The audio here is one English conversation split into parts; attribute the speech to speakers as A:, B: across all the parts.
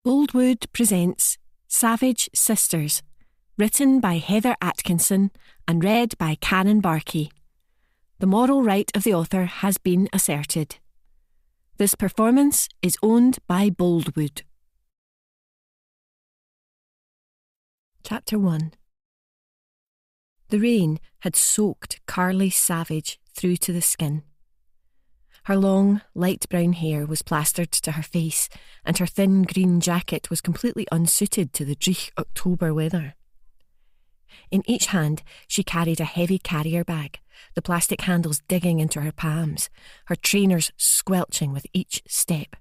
A: Boldwood presents Savage Sisters, written by Heather Atkinson and read by Karen Barkey. The moral right of the author has been asserted. This performance is owned by Boldwood. Chapter 1. The rain had soaked Carly Savage through to the skin. Her long, light brown hair was plastered to her face, and her thin green jacket was completely unsuited to the dreich October weather. In each hand she carried a heavy carrier bag, the plastic handles digging into her palms, her trainers squelching with each step.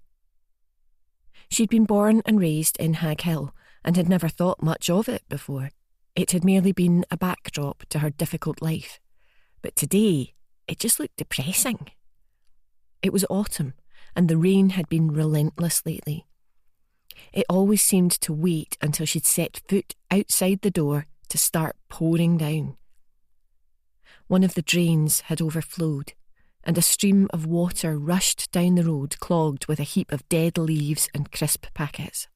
A: She'd been born and raised in Haghill and had never thought much of it before. It had merely been a backdrop to her difficult life. But today, it just looked depressing. It was autumn, and the rain had been relentless lately. It always seemed to wait until she'd set foot outside the door to start pouring down. One of the drains had overflowed, and a stream of water rushed down the road clogged with a heap of dead leaves and crisp packets.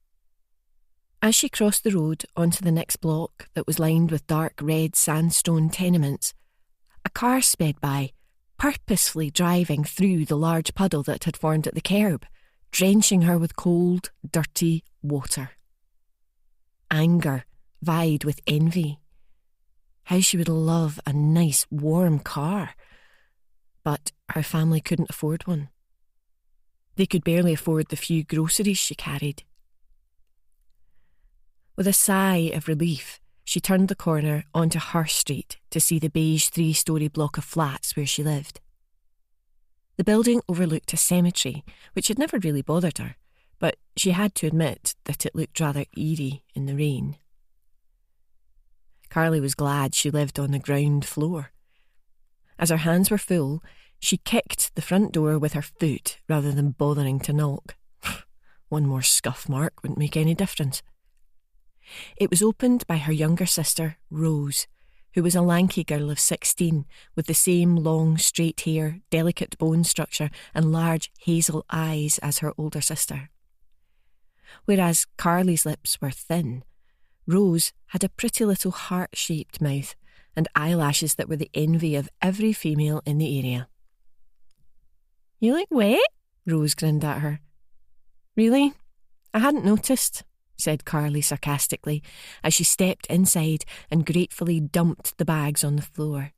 A: As she crossed the road onto the next block that was lined with dark red sandstone tenements, a car sped by, purposefully driving through the large puddle that had formed at the kerb, drenching her with cold, dirty water. Anger vied with envy. How she would love a nice, warm car. But her family couldn't afford one. They could barely afford the few groceries she carried. With a sigh of relief, she turned the corner onto her street to see the beige 3-storey block of flats where she lived. The building overlooked a cemetery, which had never really bothered her, but she had to admit that it looked rather eerie in the rain. Carly was glad she lived on the ground floor. As her hands were full, she kicked the front door with her foot rather than bothering to knock. One more scuff mark wouldn't make any difference. It was opened by her younger sister, Rose, who was a lanky girl of 16 with the same long, straight hair, delicate bone structure and large hazel eyes as her older sister. Whereas Carly's lips were thin, Rose had a pretty little heart-shaped mouth and eyelashes that were the envy of every female in the area. "You look wet?" Rose grinned at her. "Really? I hadn't noticed," said Carly sarcastically as she stepped inside and gratefully dumped the bags on the floor.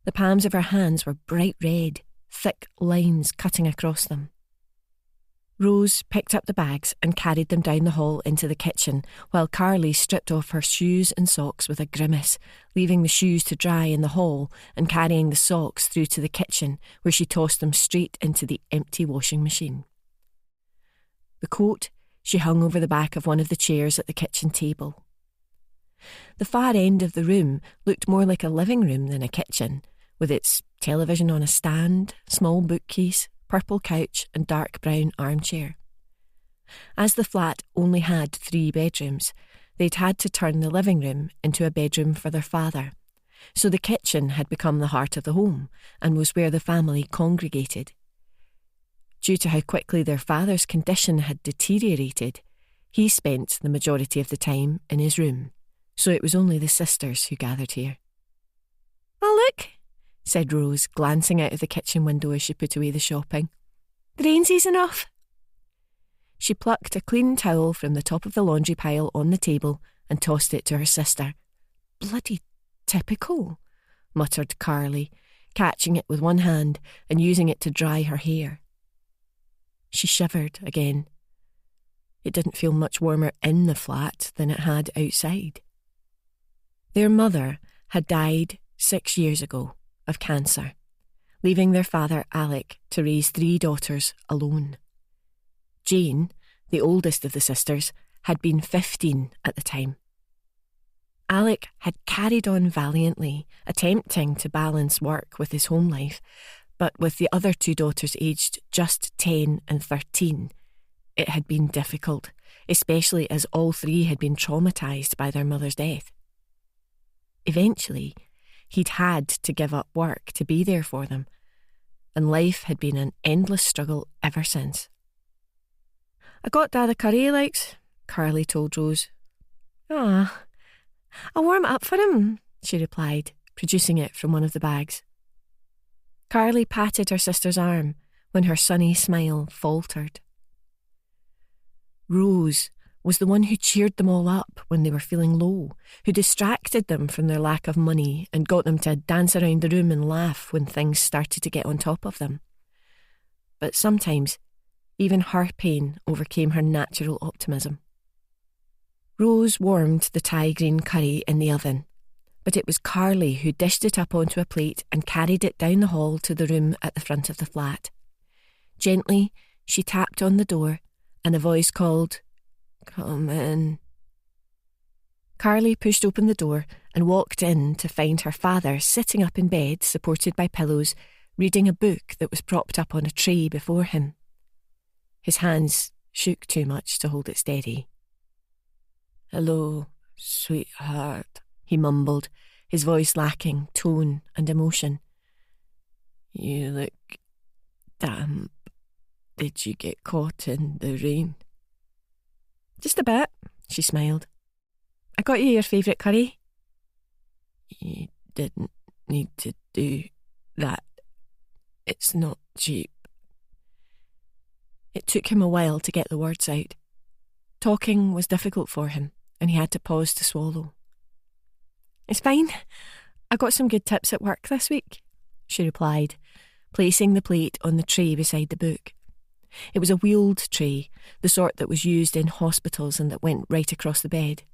A: The palms of her hands were bright red, thick lines cutting across them. Rose picked up the bags and carried them down the hall into the kitchen, while Carly stripped off her shoes and socks with a grimace, leaving the shoes to dry in the hall and carrying the socks through to the kitchen, where she tossed them straight into the empty washing machine. The coat she hung over the back of one of the chairs at the kitchen table. The far end of the room looked more like a living room than a kitchen, with its television on a stand, small bookcase, purple couch and dark brown armchair. As the flat only had 3 bedrooms, they'd had to turn the living room into a bedroom for their father, so the kitchen had become the heart of the home and was where the family congregated. Due to how quickly their father's condition had deteriorated, he spent the majority of the time in his room, so it was only the sisters who gathered here. "Oh, look," said Rose, glancing out of the kitchen window as she put away the shopping. "The rain's easing off." She plucked a clean towel from the top of the laundry pile on the table and tossed it to her sister. "Bloody typical," muttered Carly, catching it with one hand and using it to dry her hair. She shivered again. It didn't feel much warmer in the flat than it had outside. Their mother had died 6 years ago of cancer, leaving their father Alec to raise 3 daughters alone. Jane, the oldest of the sisters, had been 15 at the time. Alec had carried on valiantly, attempting to balance work with his home life, but with the other 2 daughters aged just 10 and 13, it had been difficult, especially as all 3 had been traumatised by their mother's death. Eventually, he'd had to give up work to be there for them, and life had been an endless struggle ever since. I got Dad the curry he likes, Carly told Rose. Ah, I'll warm it up for him, she replied, producing it from one of the bags. Carly patted her sister's arm when her sunny smile faltered. Rose was the one who cheered them all up when they were feeling low, who distracted them from their lack of money and got them to dance around the room and laugh when things started to get on top of them. But sometimes, even her pain overcame her natural optimism. Rose warmed the Thai green curry in the oven, but it was Carly who dished it up onto a plate and carried it down the hall to the room at the front of the flat. Gently, she tapped on the door, and a voice called, "Come in." Carly pushed open the door and walked in to find her father sitting up in bed, supported by pillows, reading a book that was propped up on a tray before him. His hands shook too much to hold it steady. "Hello, sweetheart," he mumbled, his voice lacking tone and emotion. "You look damp. Did you get caught in the rain?" "Just a bit," she smiled. "I got you your favourite curry." "You didn't need to do that. It's not cheap." It took him a while to get the words out. Talking was difficult for him, and he had to pause to swallow. "It's fine. I got some good tips at work this week," she replied, placing the plate on the tray beside the book. It was a wheeled tray, the sort that was used in hospitals and that went right across the bed.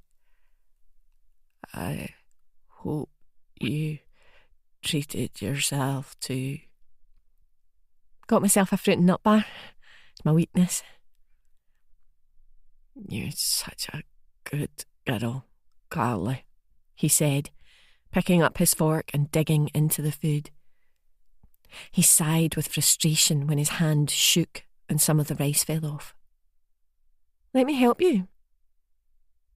A: "I hope you treated yourself too." "Got myself a fruit and nut bar. It's my weakness." "You're such a good girl, Carly," he said, picking up his fork and digging into the food. He sighed with frustration when his hand shook and some of the rice fell off. "Let me help you."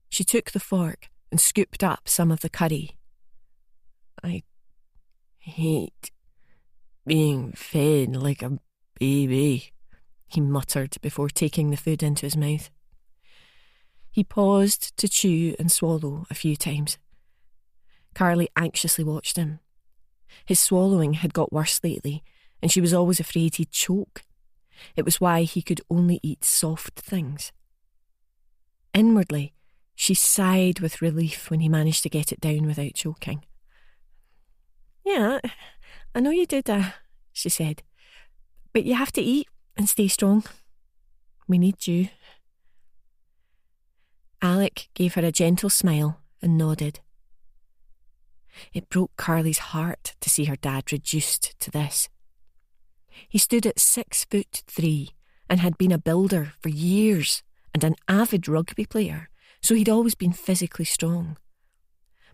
A: She took the fork and scooped up some of the curry. "I hate being fed like a baby," he muttered before taking the food into his mouth. He paused to chew and swallow a few times. Carly anxiously watched him. His swallowing had got worse lately, and she was always afraid he'd choke. It was why he could only eat soft things. Inwardly, she sighed with relief when he managed to get it down without choking. "Yeah, I know you did that," she said. "But you have to eat and stay strong. We need you." Alec gave her a gentle smile and nodded. It broke Carly's heart to see her dad reduced to this. He stood at 6'3" and had been a builder for years and an avid rugby player, so he'd always been physically strong.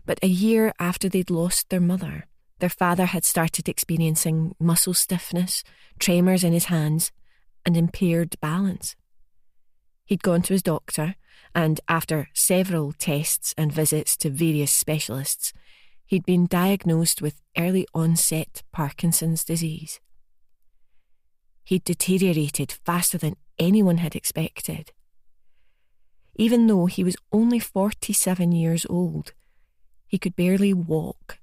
A: But a year after they'd lost their mother, their father had started experiencing muscle stiffness, tremors in his hands, and impaired balance. He'd gone to his doctor, and after several tests and visits to various specialists, he'd been diagnosed with early-onset Parkinson's disease. He'd deteriorated faster than anyone had expected. Even though he was only 47 years old, he could barely walk,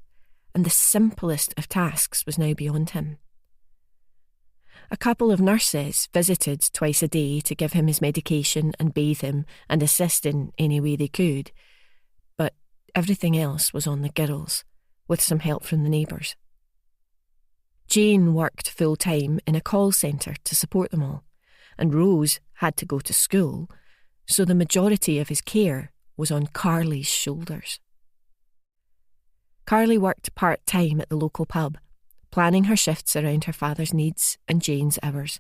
A: and the simplest of tasks was now beyond him. A couple of nurses visited twice a day to give him his medication and bathe him and assist in any way they could, but everything else was on the girls, with some help from the neighbours. Jane worked full-time in a call centre to support them all, and Rose had to go to school, so the majority of his care was on Carly's shoulders. Carly worked part-time at the local pub, planning her shifts around her father's needs and Jane's hours.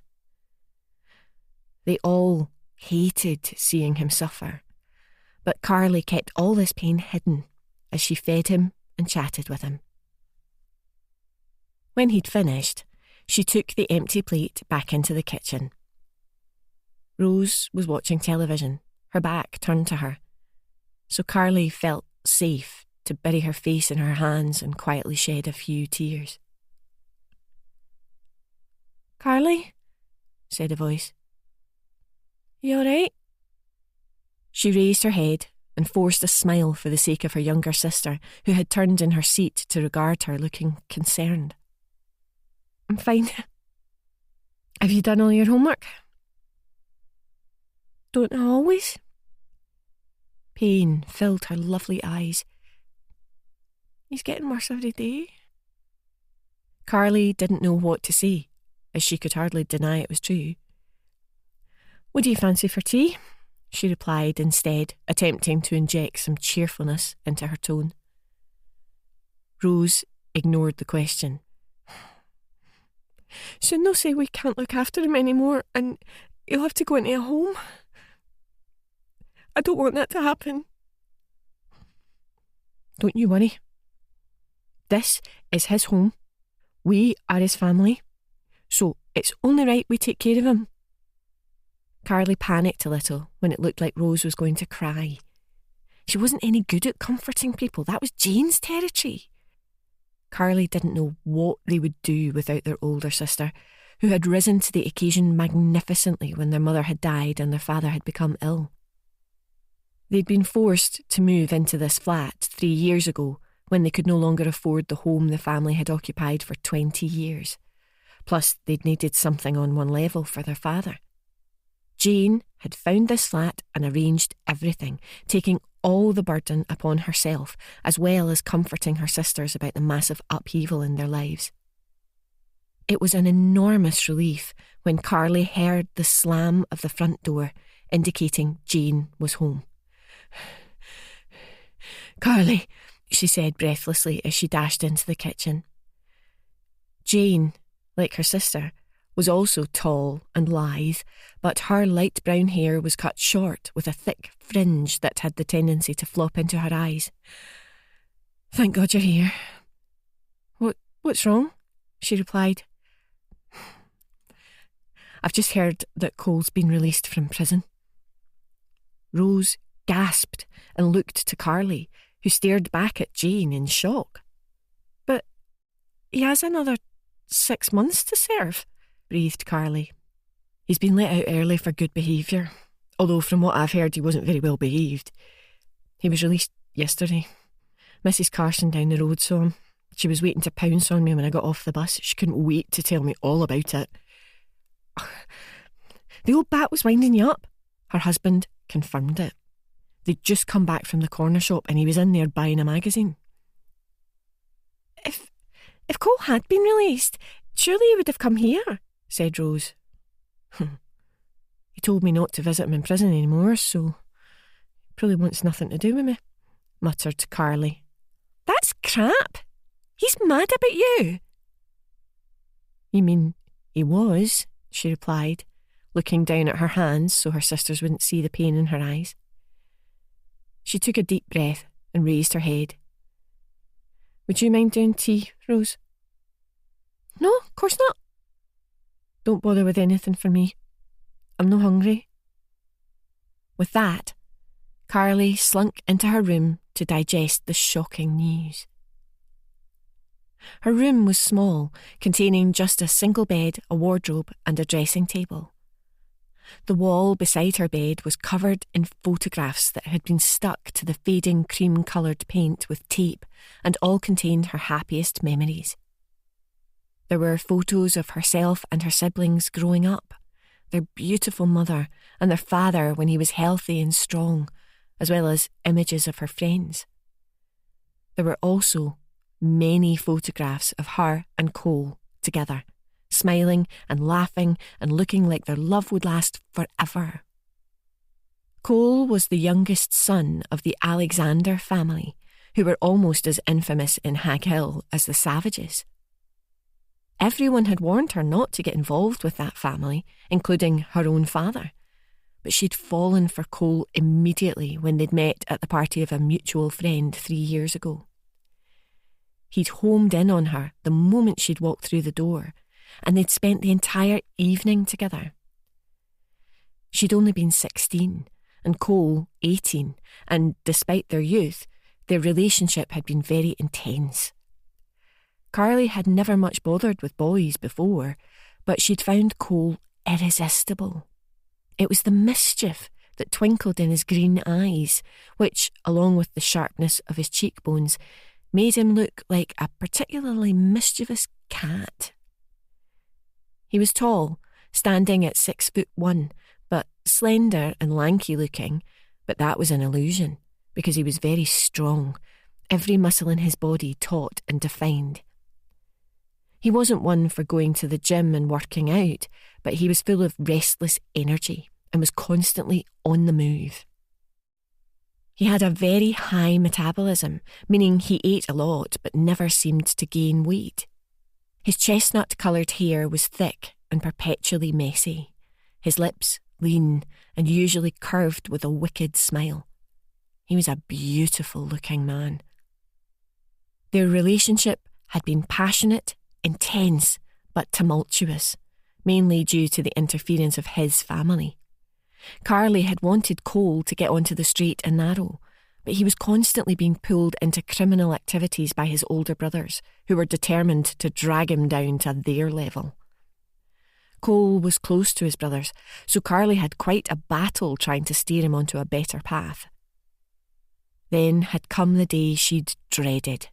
A: They all hated seeing him suffer, but Carly kept all this pain hidden as she fed him and chatted with him. When he'd finished, she took the empty plate back into the kitchen. Rose was watching television, her back turned to her, so Carly felt safe to bury her face in her hands and quietly shed a few tears. "Carly?" said a voice. You all right? She raised her head and forced a smile for the sake of her younger sister, who had turned in her seat to regard her, looking concerned. I'm fine. Have you done all your homework? Don't I always? Pain filled her lovely eyes. He's getting worse every day. Carly didn't know what to say, as she could hardly deny it was true. What do you fancy for tea? She replied instead, attempting to inject some cheerfulness into her tone. Rose ignored the question. Shouldn't they say we can't look after him anymore and he'll have to go into a home? I don't want that to happen. Don't you worry. This is his home. We are his family. So it's only right we take care of him. Carly panicked a little when it looked like Rose was going to cry. She wasn't any good at comforting people. That was Jane's territory. Carly didn't know what they would do without their older sister, who had risen to the occasion magnificently when their mother had died and their father had become ill. They'd been forced to move into this flat 3 years ago when they could no longer afford the home the family had occupied for 20 years. Plus, they'd needed something on one level for their father. Jane had found this flat and arranged everything, taking all the burden upon herself, as well as comforting her sisters about the massive upheaval in their lives. It was an enormous relief when Carly heard the slam of the front door, indicating Jane was home. Carly, she said breathlessly as she dashed into the kitchen. Jane, like her sister, was also tall and lithe, but her light brown hair was cut short with a thick fringe that had the tendency to flop into her eyes. Thank God you're here. What's wrong? She replied. I've just heard that Cole's been released from prison. Rose gasped and looked to Carly, who stared back at Jane in shock. But he has another 6 months to serve, breathed Carly. He's been let out early for good behaviour, although from what I've heard he wasn't very well behaved. He was released yesterday. Mrs. Carson down the road saw him. She was waiting to pounce on me when I got off the bus. She couldn't wait to tell me all about it. The old bat was winding you up. Her husband confirmed it. They'd just come back from the corner shop and he was in there buying a magazine. If Cole had been released, surely he would have come here, said Rose. He told me not to visit him in prison anymore, so he probably wants nothing to do with me, muttered Carly. That's crap. He's mad about you. You mean he was, she replied, looking down at her hands so her sisters wouldn't see the pain in her eyes. She took a deep breath and raised her head. Would you mind doing tea, Rose? No, of course not. Don't bother with anything for me. I'm no hungry. With that, Carly slunk into her room to digest the shocking news. Her room was small, containing just a single bed, a wardrobe and a dressing table. The wall beside her bed was covered in photographs that had been stuck to the fading cream-coloured paint with tape and all contained her happiest memories. There were photos of herself and her siblings growing up, their beautiful mother and their father when he was healthy and strong, as well as images of her friends. There were also many photographs of her and Cole together, smiling and laughing and looking like their love would last forever. Cole was the youngest son of the Alexander family, who were almost as infamous in Haghill as the Savages. Everyone had warned her not to get involved with that family, including her own father, but she'd fallen for Cole immediately when they'd met at the party of a mutual friend 3 years ago. He'd homed in on her the moment she'd walked through the door, and they'd spent the entire evening together. She'd only been 16, and Cole 18, and despite their youth, their relationship had been very intense. Carly had never much bothered with boys before, but she'd found Cole irresistible. It was the mischief that twinkled in his green eyes, which, along with the sharpness of his cheekbones, made him look like a particularly mischievous cat. He was tall, standing at 6'1", but slender and lanky looking, but that was an illusion, because he was very strong, every muscle in his body taut and defined. He wasn't one for going to the gym and working out, but he was full of restless energy and was constantly on the move. He had a very high metabolism, meaning he ate a lot but never seemed to gain weight. His chestnut-coloured hair was thick and perpetually messy, his lips lean and usually curved with a wicked smile. He was a beautiful-looking man. Their relationship had been passionate, intense, but tumultuous, mainly due to the interference of his family. Carly had wanted Cole to get onto the straight and narrow, but he was constantly being pulled into criminal activities by his older brothers, who were determined to drag him down to their level. Cole was close to his brothers, so Carly had quite a battle trying to steer him onto a better path. Then had come the day she'd dreaded.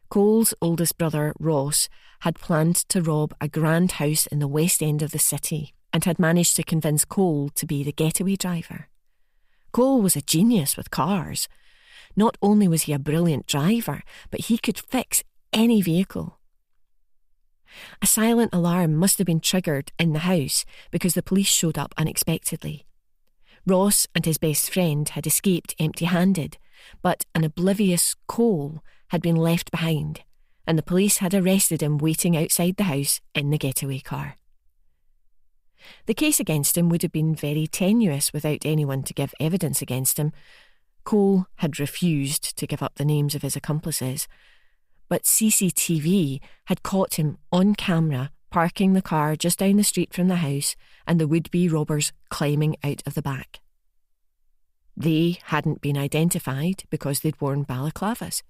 A: Cole's oldest brother, Ross, had planned to rob a grand house in the west end of the city and had managed to convince Cole to be the getaway driver. Cole was a genius with cars. Not only was he a brilliant driver, but he could fix any vehicle. A silent alarm must have been triggered in the house because the police showed up unexpectedly. Ross and his best friend had escaped empty-handed, but an oblivious Cole had been left behind, and the police had arrested him waiting outside the house in the getaway car. The case against him would have been very tenuous without anyone to give evidence against him. Cole had refused to give up the names of his accomplices, but CCTV had caught him on camera parking the car just down the street from the house and the would-be robbers climbing out of the back. They hadn't been identified because they'd worn balaclavas.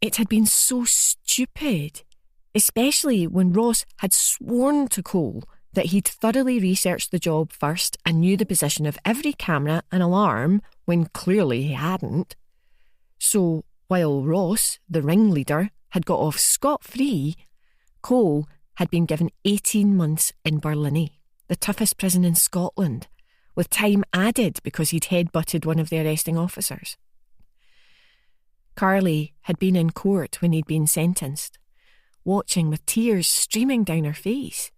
A: It had been so stupid, especially when Ross had sworn to Cole that he'd thoroughly researched the job first and knew the position of every camera and alarm when clearly he hadn't. So, while Ross, the ringleader, had got off scot-free, Cole had been given 18 months in Berlin, the toughest prison in Scotland, with time added because he'd head-butted one of the arresting officers. Carly had been in court when he'd been sentenced, watching with tears streaming down her face.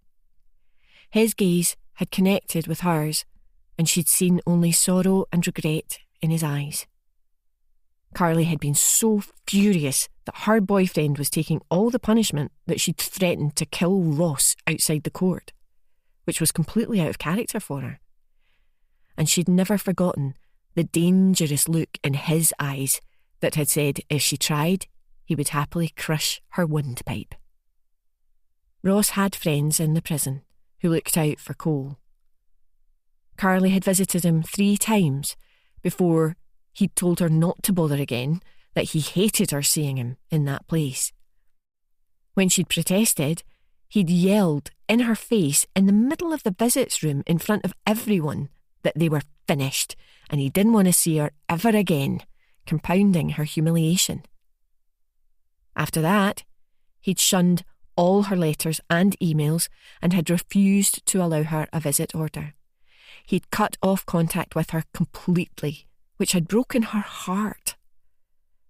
A: His gaze had connected with hers, and she'd seen only sorrow and regret in his eyes. Carly had been so furious that her boyfriend was taking all the punishment that she'd threatened to kill Ross outside the court, which was completely out of character for her. And she'd never forgotten the dangerous look in his eyes that had said if she tried, he would happily crush her windpipe. Ross had friends in the prison who looked out for Cole. Carly had visited him 3 times before he'd told her not to bother again, that he hated her seeing him in that place. When she'd protested, he'd yelled in her face in the middle of the visits room in front of everyone that they were finished and he didn't want to see her ever again, compounding her humiliation. After that, he'd shunned all her letters and emails and had refused to allow her a visit order. He'd cut off contact with her completely, which had broken her heart.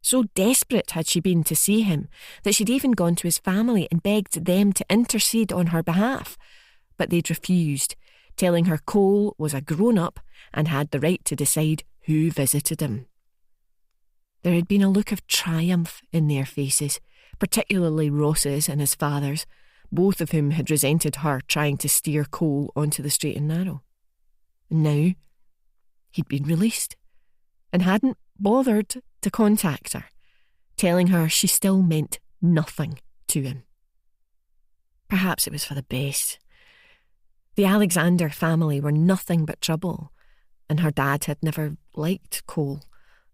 A: So desperate had she been to see him that she'd even gone to his family and begged them to intercede on her behalf, but they'd refused, telling her Cole was a grown-up and had the right to decide who visited him. There had been a look of triumph in their faces, particularly Ross's and his father's, both of whom had resented her trying to steer Cole onto the straight and narrow. And now, he'd been released and hadn't bothered to contact her, telling her she still meant nothing to him. Perhaps it was for the best. The Alexander family were nothing but trouble, and her dad had never liked Cole.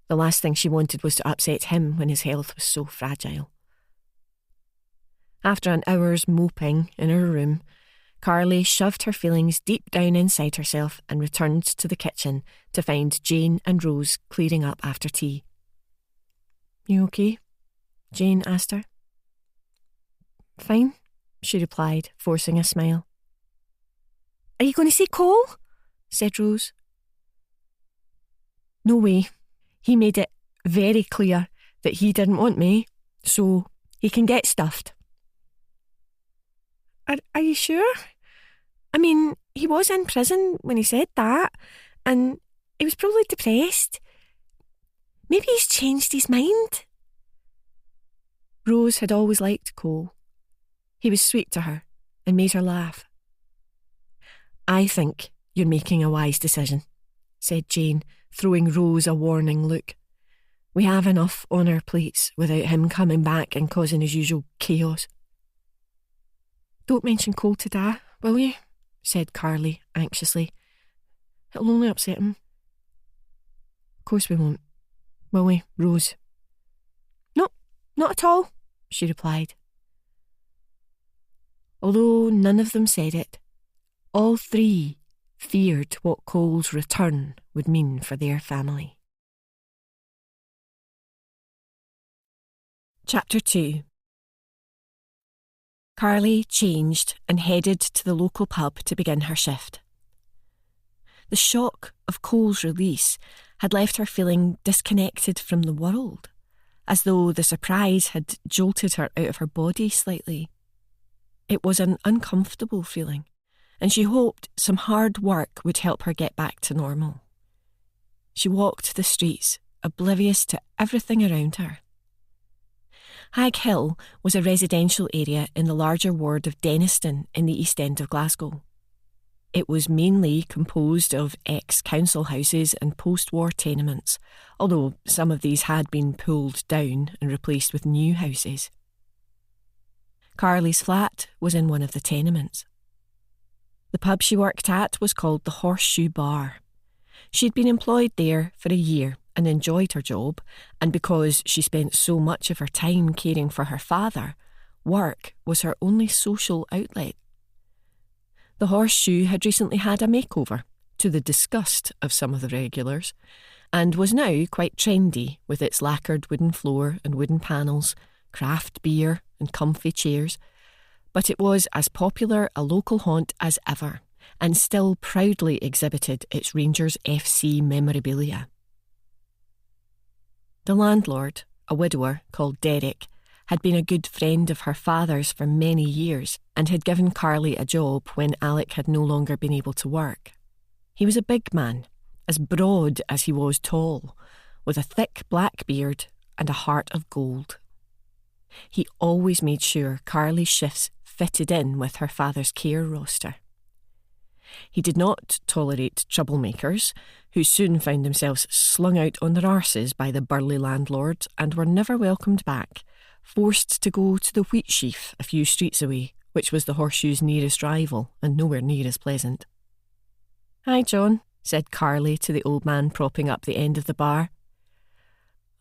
A: The last thing she wanted was to upset him when his health was so fragile. After an hour's moping in her room, Carly shoved her feelings deep down inside herself and returned to the kitchen to find Jane and Rose clearing up after tea. "You okay?" Jane asked her. "Fine," she replied, forcing a smile. "Are you going to see Cole?" said Rose. "No way. He made it very clear that he didn't want me, so he can get stuffed." Are you sure? I mean, he was in prison when he said that, and he was probably depressed. Maybe he's changed his mind." Rose had always liked Cole. He was sweet to her and made her laugh. "I think you're making a wise decision," said Jane, throwing Rose a warning look. "We have enough on our plates without him coming back and causing his usual chaos." "Don't mention Cole to Dad, will you?" said Carly anxiously. "It'll only upset him." "Of course we won't. Will we, Rose?" "No, not at all," she replied. Although none of them said it, all three feared what Cole's return would mean for their family. Chapter 2. Carly changed and headed to the local pub to begin her shift. The shock of Cole's release had left her feeling disconnected from the world, as though the surprise had jolted her out of her body slightly. It was an uncomfortable feeling, and she hoped some hard work would help her get back to normal. She walked the streets, oblivious to everything around her. Haghill was a residential area in the larger ward of Denniston in the east end of Glasgow. It was mainly composed of ex-council houses and post-war tenements, although some of these had been pulled down and replaced with new houses. Carly's flat was in one of the tenements. The pub she worked at was called the Horseshoe Bar. She'd been employed there for a year and enjoyed her job, and because she spent so much of her time caring for her father, work was her only social outlet. The Horseshoe had recently had a makeover, to the disgust of some of the regulars, and was now quite trendy with its lacquered wooden floor and wooden panels, craft beer and comfy chairs, but it was as popular a local haunt as ever, and still proudly exhibited its Rangers FC memorabilia. The landlord, a widower called Derek, had been a good friend of her father's for many years and had given Carly a job when Alec had no longer been able to work. He was a big man, as broad as he was tall, with a thick black beard and a heart of gold. He always made sure Carly's shifts fitted in with her father's care roster. He did not tolerate troublemakers, who soon found themselves slung out on their arses by the burly landlord and were never welcomed back, forced to go to the wheat sheaf a few streets away, which was the Horseshoe's nearest rival and nowhere near as pleasant. "Hi, John," said Carly to the old man propping up the end of the bar.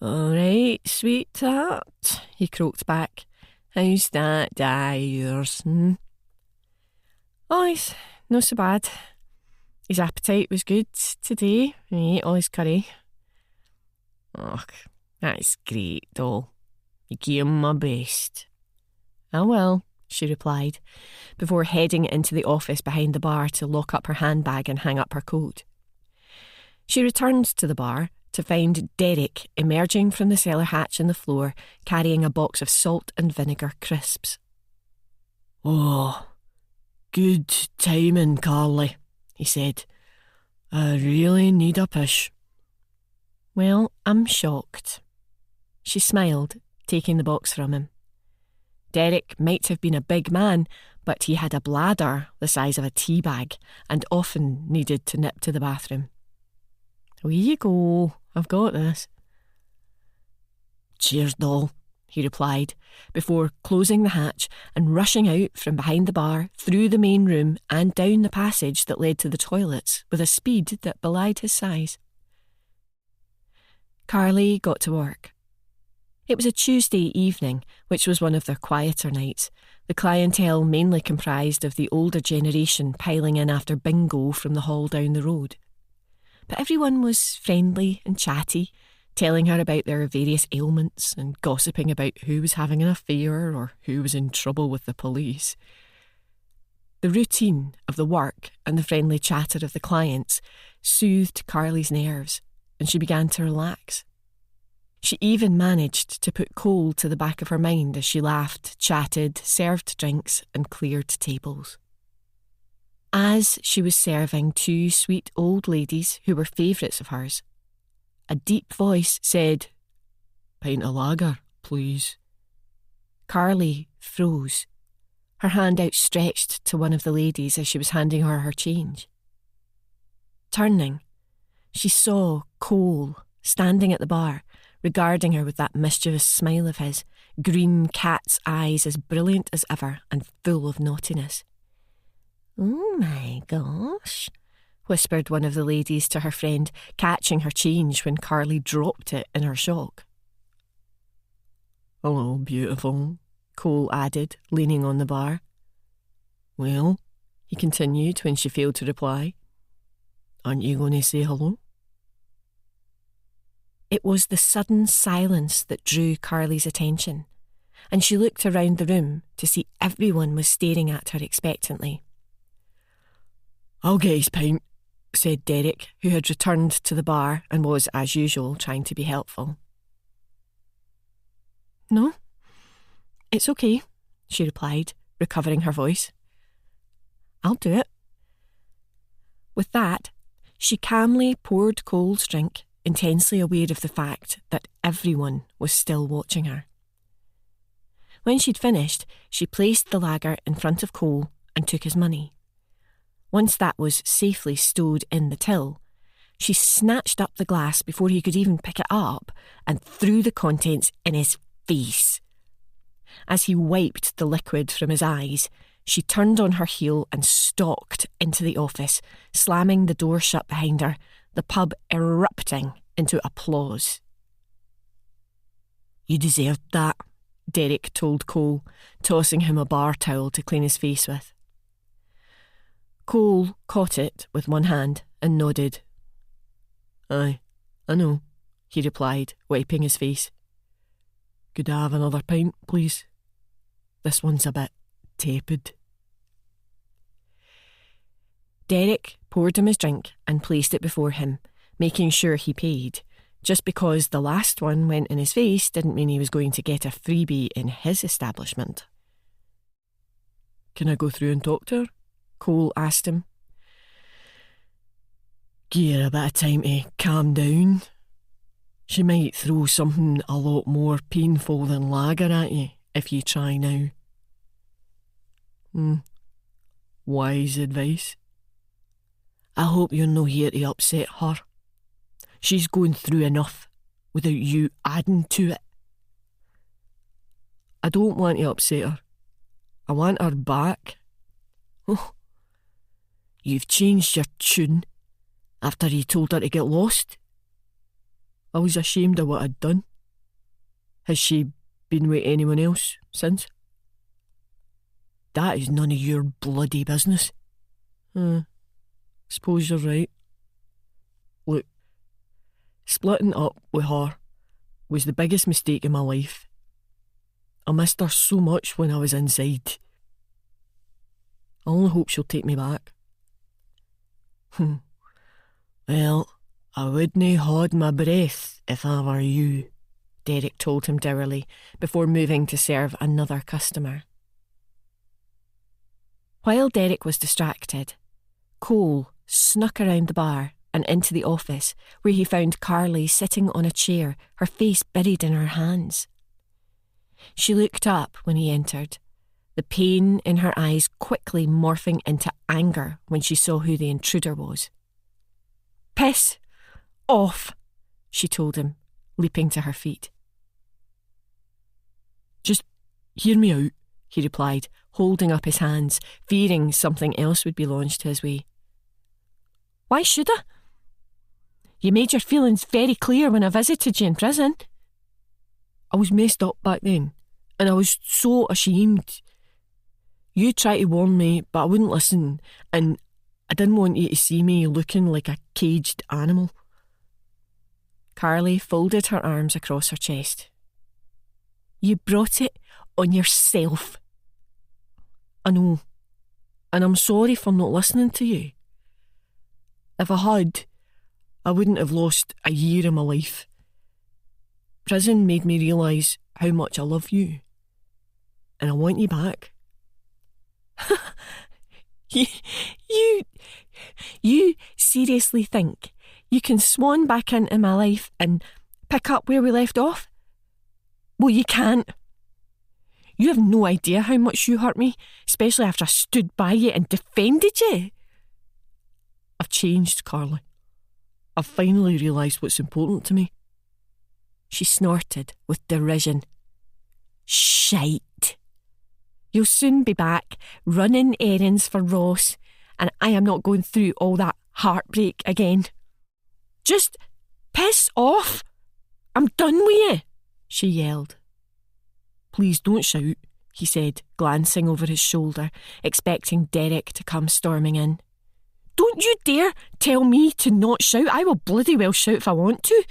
A: "All right, sweetheart," he croaked back. "How's that die yours, "Oh, he's no so bad. His appetite was good today. He ate all his curry." "Oh, that's great, doll. You gave him my best." "I will," she replied, before heading into the office behind the bar to lock up her handbag and hang up her coat. She returned to the bar to find Derek emerging from the cellar hatch in the floor, carrying a box of salt and vinegar crisps. "Oh, good timing, Carly," he said. "I really need a push." "Well, I'm shocked." She smiled, taking the box from him. Derek might have been a big man, but he had a bladder the size of a tea bag and often needed to nip to the bathroom. "Away you go, I've got this." "Cheers, doll," he replied, before closing the hatch and rushing out from behind the bar, through the main room and down the passage that led to the toilets with a speed that belied his size. Carly got to work. It was a Tuesday evening, which was one of their quieter nights, the clientele mainly comprised of the older generation piling in after bingo from the hall down the road. But everyone was friendly and chatty, telling her about their various ailments and gossiping about who was having an affair or who was in trouble with the police. The routine of the work and the friendly chatter of the clients soothed Carly's nerves, and she began to relax. She even managed to put Cole to the back of her mind as she laughed, chatted, served drinks and cleared tables. As she was serving two sweet old ladies who were favourites of hers, a deep voice said, "Pint of lager, please." Carly froze, her hand outstretched to one of the ladies as she was handing her her change. Turning, she saw Cole standing at the bar, regarding her with that mischievous smile of his, green cat's eyes as brilliant as ever and full of naughtiness. "Oh my gosh," whispered one of the ladies to her friend, catching her change when Carly dropped it in her shock. "Hello, beautiful," Cole added, leaning on the bar. "Well," he continued when she failed to reply, "aren't you going to say hello?" It was the sudden silence that drew Carly's attention, and she looked around the room to see everyone was staring at her expectantly. "I'll get his pint," said Derek, who had returned to the bar and was, as usual, trying to be helpful. "No, it's okay," she replied, recovering her voice. "I'll do it." With that, she calmly poured Cole's drink, intensely aware of the fact that everyone was still watching her. When she'd finished, she placed the lager in front of Cole and took his money. Once that was safely stowed in the till, she snatched up the glass before he could even pick it up and threw the contents in his face. As he wiped the liquid from his eyes, she turned on her heel and stalked into the office, slamming the door shut behind her, the pub erupting into applause. "You deserved that," Derek told Cole, tossing him a bar towel to clean his face with. Cole caught it with one hand and nodded. "Aye, I know," he replied, wiping his face. "Could I have another pint, please? This one's a bit tepid." Derek poured him his drink and placed it before him, making sure he paid. Just because the last one went in his face didn't mean he was going to get a freebie in his establishment. "Can I go through and talk to her?" Cole asked him. "Give her a bit of time to calm down. She might throw something a lot more painful than lager at you if you try now." Wise advice. "I hope you're no here to upset her. She's going through enough without you adding to it." "I don't want to upset her. I want her back." "Oh, you've changed your tune after you told her to get lost?" "I was ashamed of what I'd done." "Has she been with anyone else since?" "That is none of your bloody business." Suppose you're right. Look, splitting up with her was the biggest mistake in my life. I missed her so much when I was inside. I only hope she'll take me back." "Well, I wouldn't hold my breath if I were you," Derek told him dourly, before moving to serve another customer. While Derek was distracted, Cole snuck around the bar and into the office, where he found Carly sitting on a chair, her face buried in her hands. She looked up when he entered, the pain in her eyes quickly morphing into anger when she saw who the intruder was. "Piss off," she told him, leaping to her feet. "Just hear me out," he replied, holding up his hands, fearing something else would be launched his way. "Why should I? You made your feelings very clear when I visited you in prison." "I was messed up back then, and I was so ashamed. You tried to warn me, but I wouldn't listen, and I didn't want you to see me looking like a caged animal. Carly folded her arms across her chest. You brought it on yourself. I know, and I'm sorry for not listening to you. If I had, I wouldn't have lost a year of my life. Prison made me realise how much I love you, and I want you back. You seriously think you can swan back into my life and pick up where we left off? Well, you can't. You have no idea how much you hurt me, especially after I stood by you and defended you. I've changed, Carly. I've finally realised what's important to me. She snorted with derision. Shite. You'll soon be back running errands for Ross, and I am not going through all that heartbreak again. Just piss off. I'm done with you, she yelled. Please don't shout, he said, glancing over his shoulder, expecting Derek to come storming in. Don't you dare tell me to not shout. I will bloody well shout if I want to.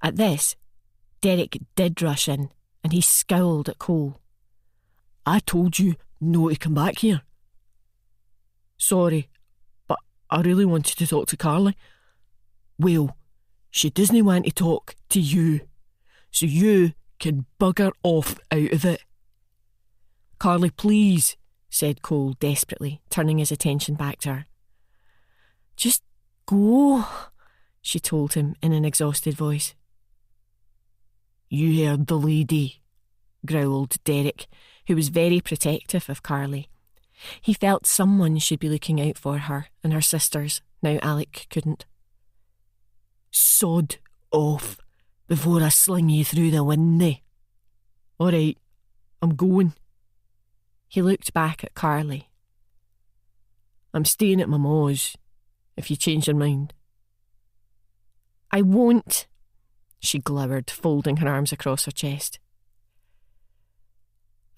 A: At this, Derek did rush in, and he scowled at Cole. I told you not to come back here. Sorry, but I really wanted to talk to Carly. Well, she doesn't want to talk to you, so you can bugger off out of it. Carly, please, said Cole desperately, turning his attention back to her. Just go, she told him in an exhausted voice. You heard the lady, growled Derek, who was very protective of Carly. He felt someone should be looking out for her and her sisters, now Alec couldn't. Sod off before I sling you through the window. All right, I'm going. He looked back at Carly. I'm staying at my ma's, if you change your mind. I won't, she glowered, folding her arms across her chest.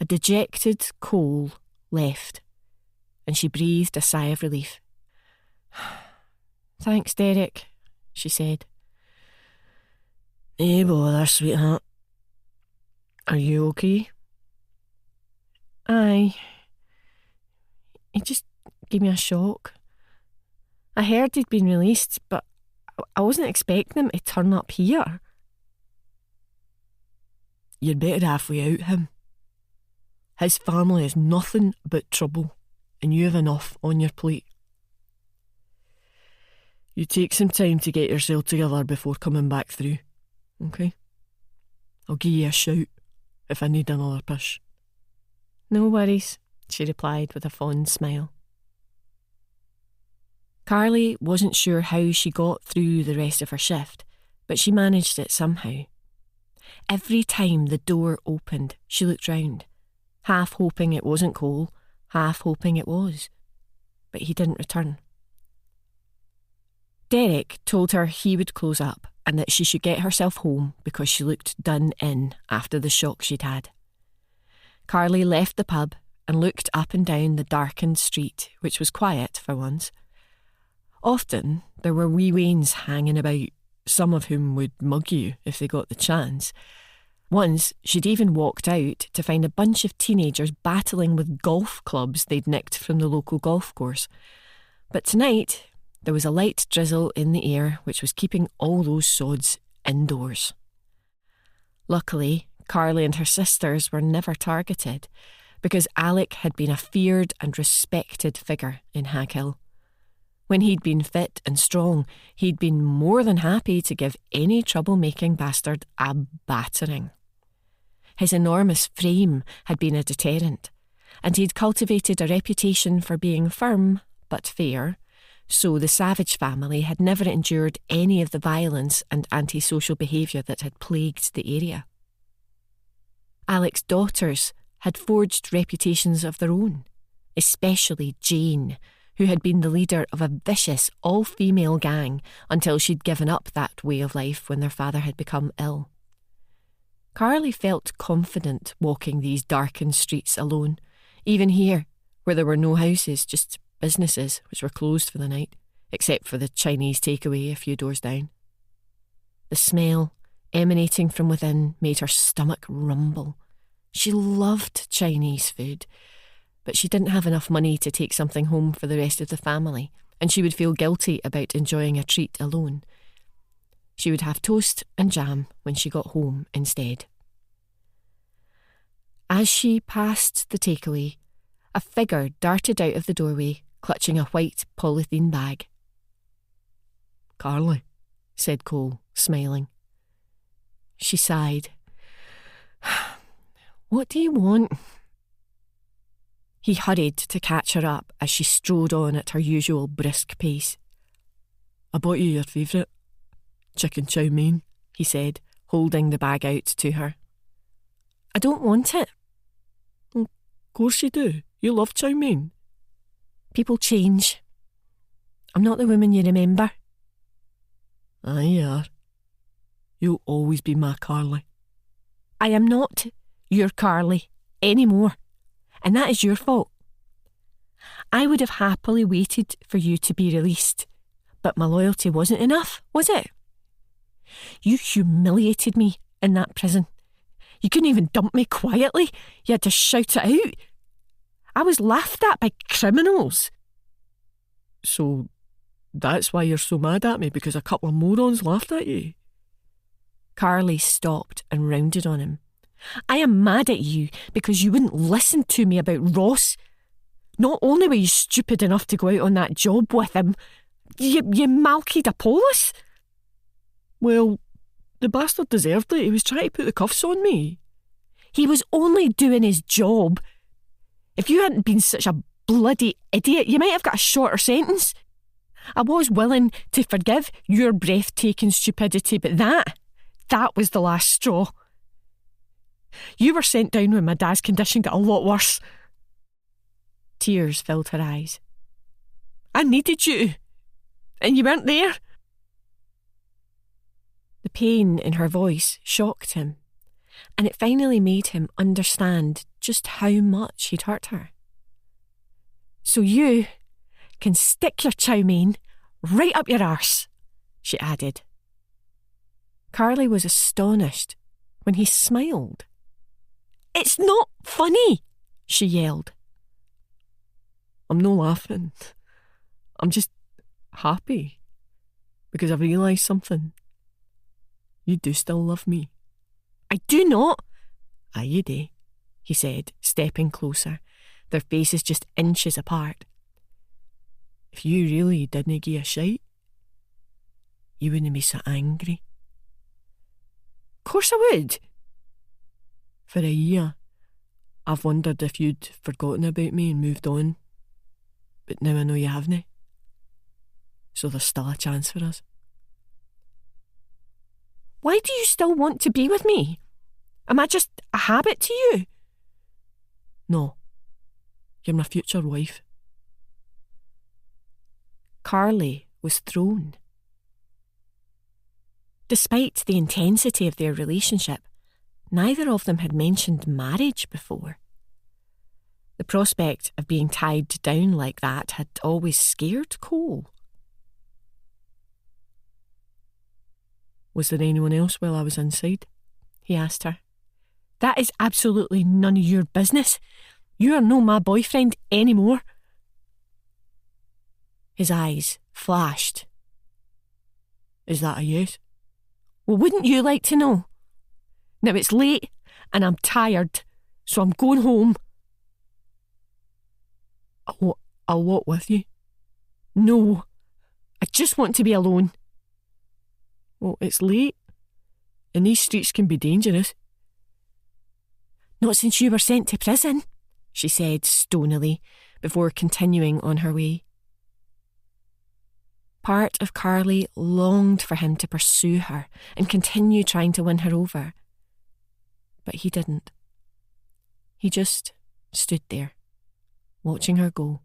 A: A dejected Cole left, and she breathed a sigh of relief. Thanks, Derek, she said. No bother, sweetheart. Are you okay? Aye. He just gave me a shock. I heard he'd been released, but I wasn't expecting him to turn up here. You're better halfway out him. His family is nothing but trouble, and you have enough on your plate. You take some time to get yourself together before coming back through, okay? I'll give you a shout if I need another push. No worries, she replied with a fond smile. Carly wasn't sure how she got through the rest of her shift, but she managed it somehow. Every time the door opened, she looked round, half hoping it wasn't Cole, half hoping it was. But he didn't return. Derek told her he would close up and that she should get herself home because she looked done in after the shock she'd had. Carly left the pub and looked up and down the darkened street, which was quiet for once. Often there were wee wains hanging about, some of whom would mug you if they got the chance. Once she'd even walked out to find a bunch of teenagers battling with golf clubs they'd nicked from the local golf course. But tonight there was a light drizzle in the air which was keeping all those sods indoors. Luckily, Carly and her sisters were never targeted because Alec had been a feared and respected figure in Haghill. When he'd been fit and strong, he'd been more than happy to give any troublemaking bastard a battering. His enormous frame had been a deterrent, and he'd cultivated a reputation for being firm but fair, so the Savage family had never endured any of the violence and antisocial behaviour that had plagued the area. Alec's daughters had forged reputations of their own, especially Jane, who had been the leader of a vicious all-female gang until she'd given up that way of life when their father had become ill. Carly felt confident walking these darkened streets alone, even here, where there were no houses, just businesses which were closed for the night, except for the Chinese takeaway a few doors down. The smell emanating from within made her stomach rumble. She loved Chinese food, but she didn't have enough money to take something home for the rest of the family, and she would feel guilty about enjoying a treat alone. She would have toast and jam when she got home instead. As she passed the takeaway, a figure darted out of the doorway, clutching a white polythene bag. "Carly," said Cole, smiling. She sighed. "What do you want?" He hurried to catch her up as she strode on at her usual brisk pace. "I bought you your favourite, chicken chow mein," he said, holding the bag out to her. "I don't want it." "Of course you do. You love chow mein." "People change. I'm not the woman you remember." "Aye, you are. You'll always be my Carly." "I am not your Carly anymore, and that is your fault. I would have happily waited for you to be released, but my loyalty wasn't enough, was it? You humiliated me in that prison. You couldn't even dump me quietly. You had to shout it out. I was laughed at by criminals." "So that's why you're so mad at me, because a couple of morons laughed at you?" Carly stopped and rounded on him. "I am mad at you because you wouldn't listen to me about Ross. Not only were you stupid enough to go out on that job with him, you malkied Apollos." "Well, the bastard deserved it. He was trying to put the cuffs on me." "He was only doing his job. If you hadn't been such a bloody idiot, you might have got a shorter sentence. I was willing to forgive your breathtaking stupidity, but that was the last straw. You were sent down when my dad's condition got a lot worse." Tears filled her eyes. "I needed you, and you weren't there." The pain in her voice shocked him, and it finally made him understand just how much he'd hurt her. "So you can stick your chow mein right up your arse," she added. Carly was astonished when he smiled. "It's not funny," she yelled. "I'm no laughing. I'm just happy because I've realised something. You do still love me." "I do not." "Aye, you do," he said, stepping closer, their faces just inches apart. "If you really didn't give a shite, you wouldn't be so angry." "Of course I would." "For a year, I've wondered if you'd forgotten about me and moved on. But now I know you haven't. So there's still a chance for us." "Why do you still want to be with me? Am I just a habit to you?" "No. You're my future wife." Carly was thrown. Despite the intensity of their relationship, neither of them had mentioned marriage before. The prospect of being tied down like that had always scared Cole. "Was there anyone else while I was inside?" he asked her. "That is absolutely none of your business. You are no my boyfriend anymore." His eyes flashed. "Is that a yes?" "Well, wouldn't you like to know? Now it's late and I'm tired, so I'm going home." I'll walk with you." "No, I just want to be alone." "Well, it's late, and these streets can be dangerous." "Not since you were sent to prison," she said stonily, before continuing on her way. Part of Carly longed for him to pursue her and continue trying to win her over. But he didn't. He just stood there, watching her go.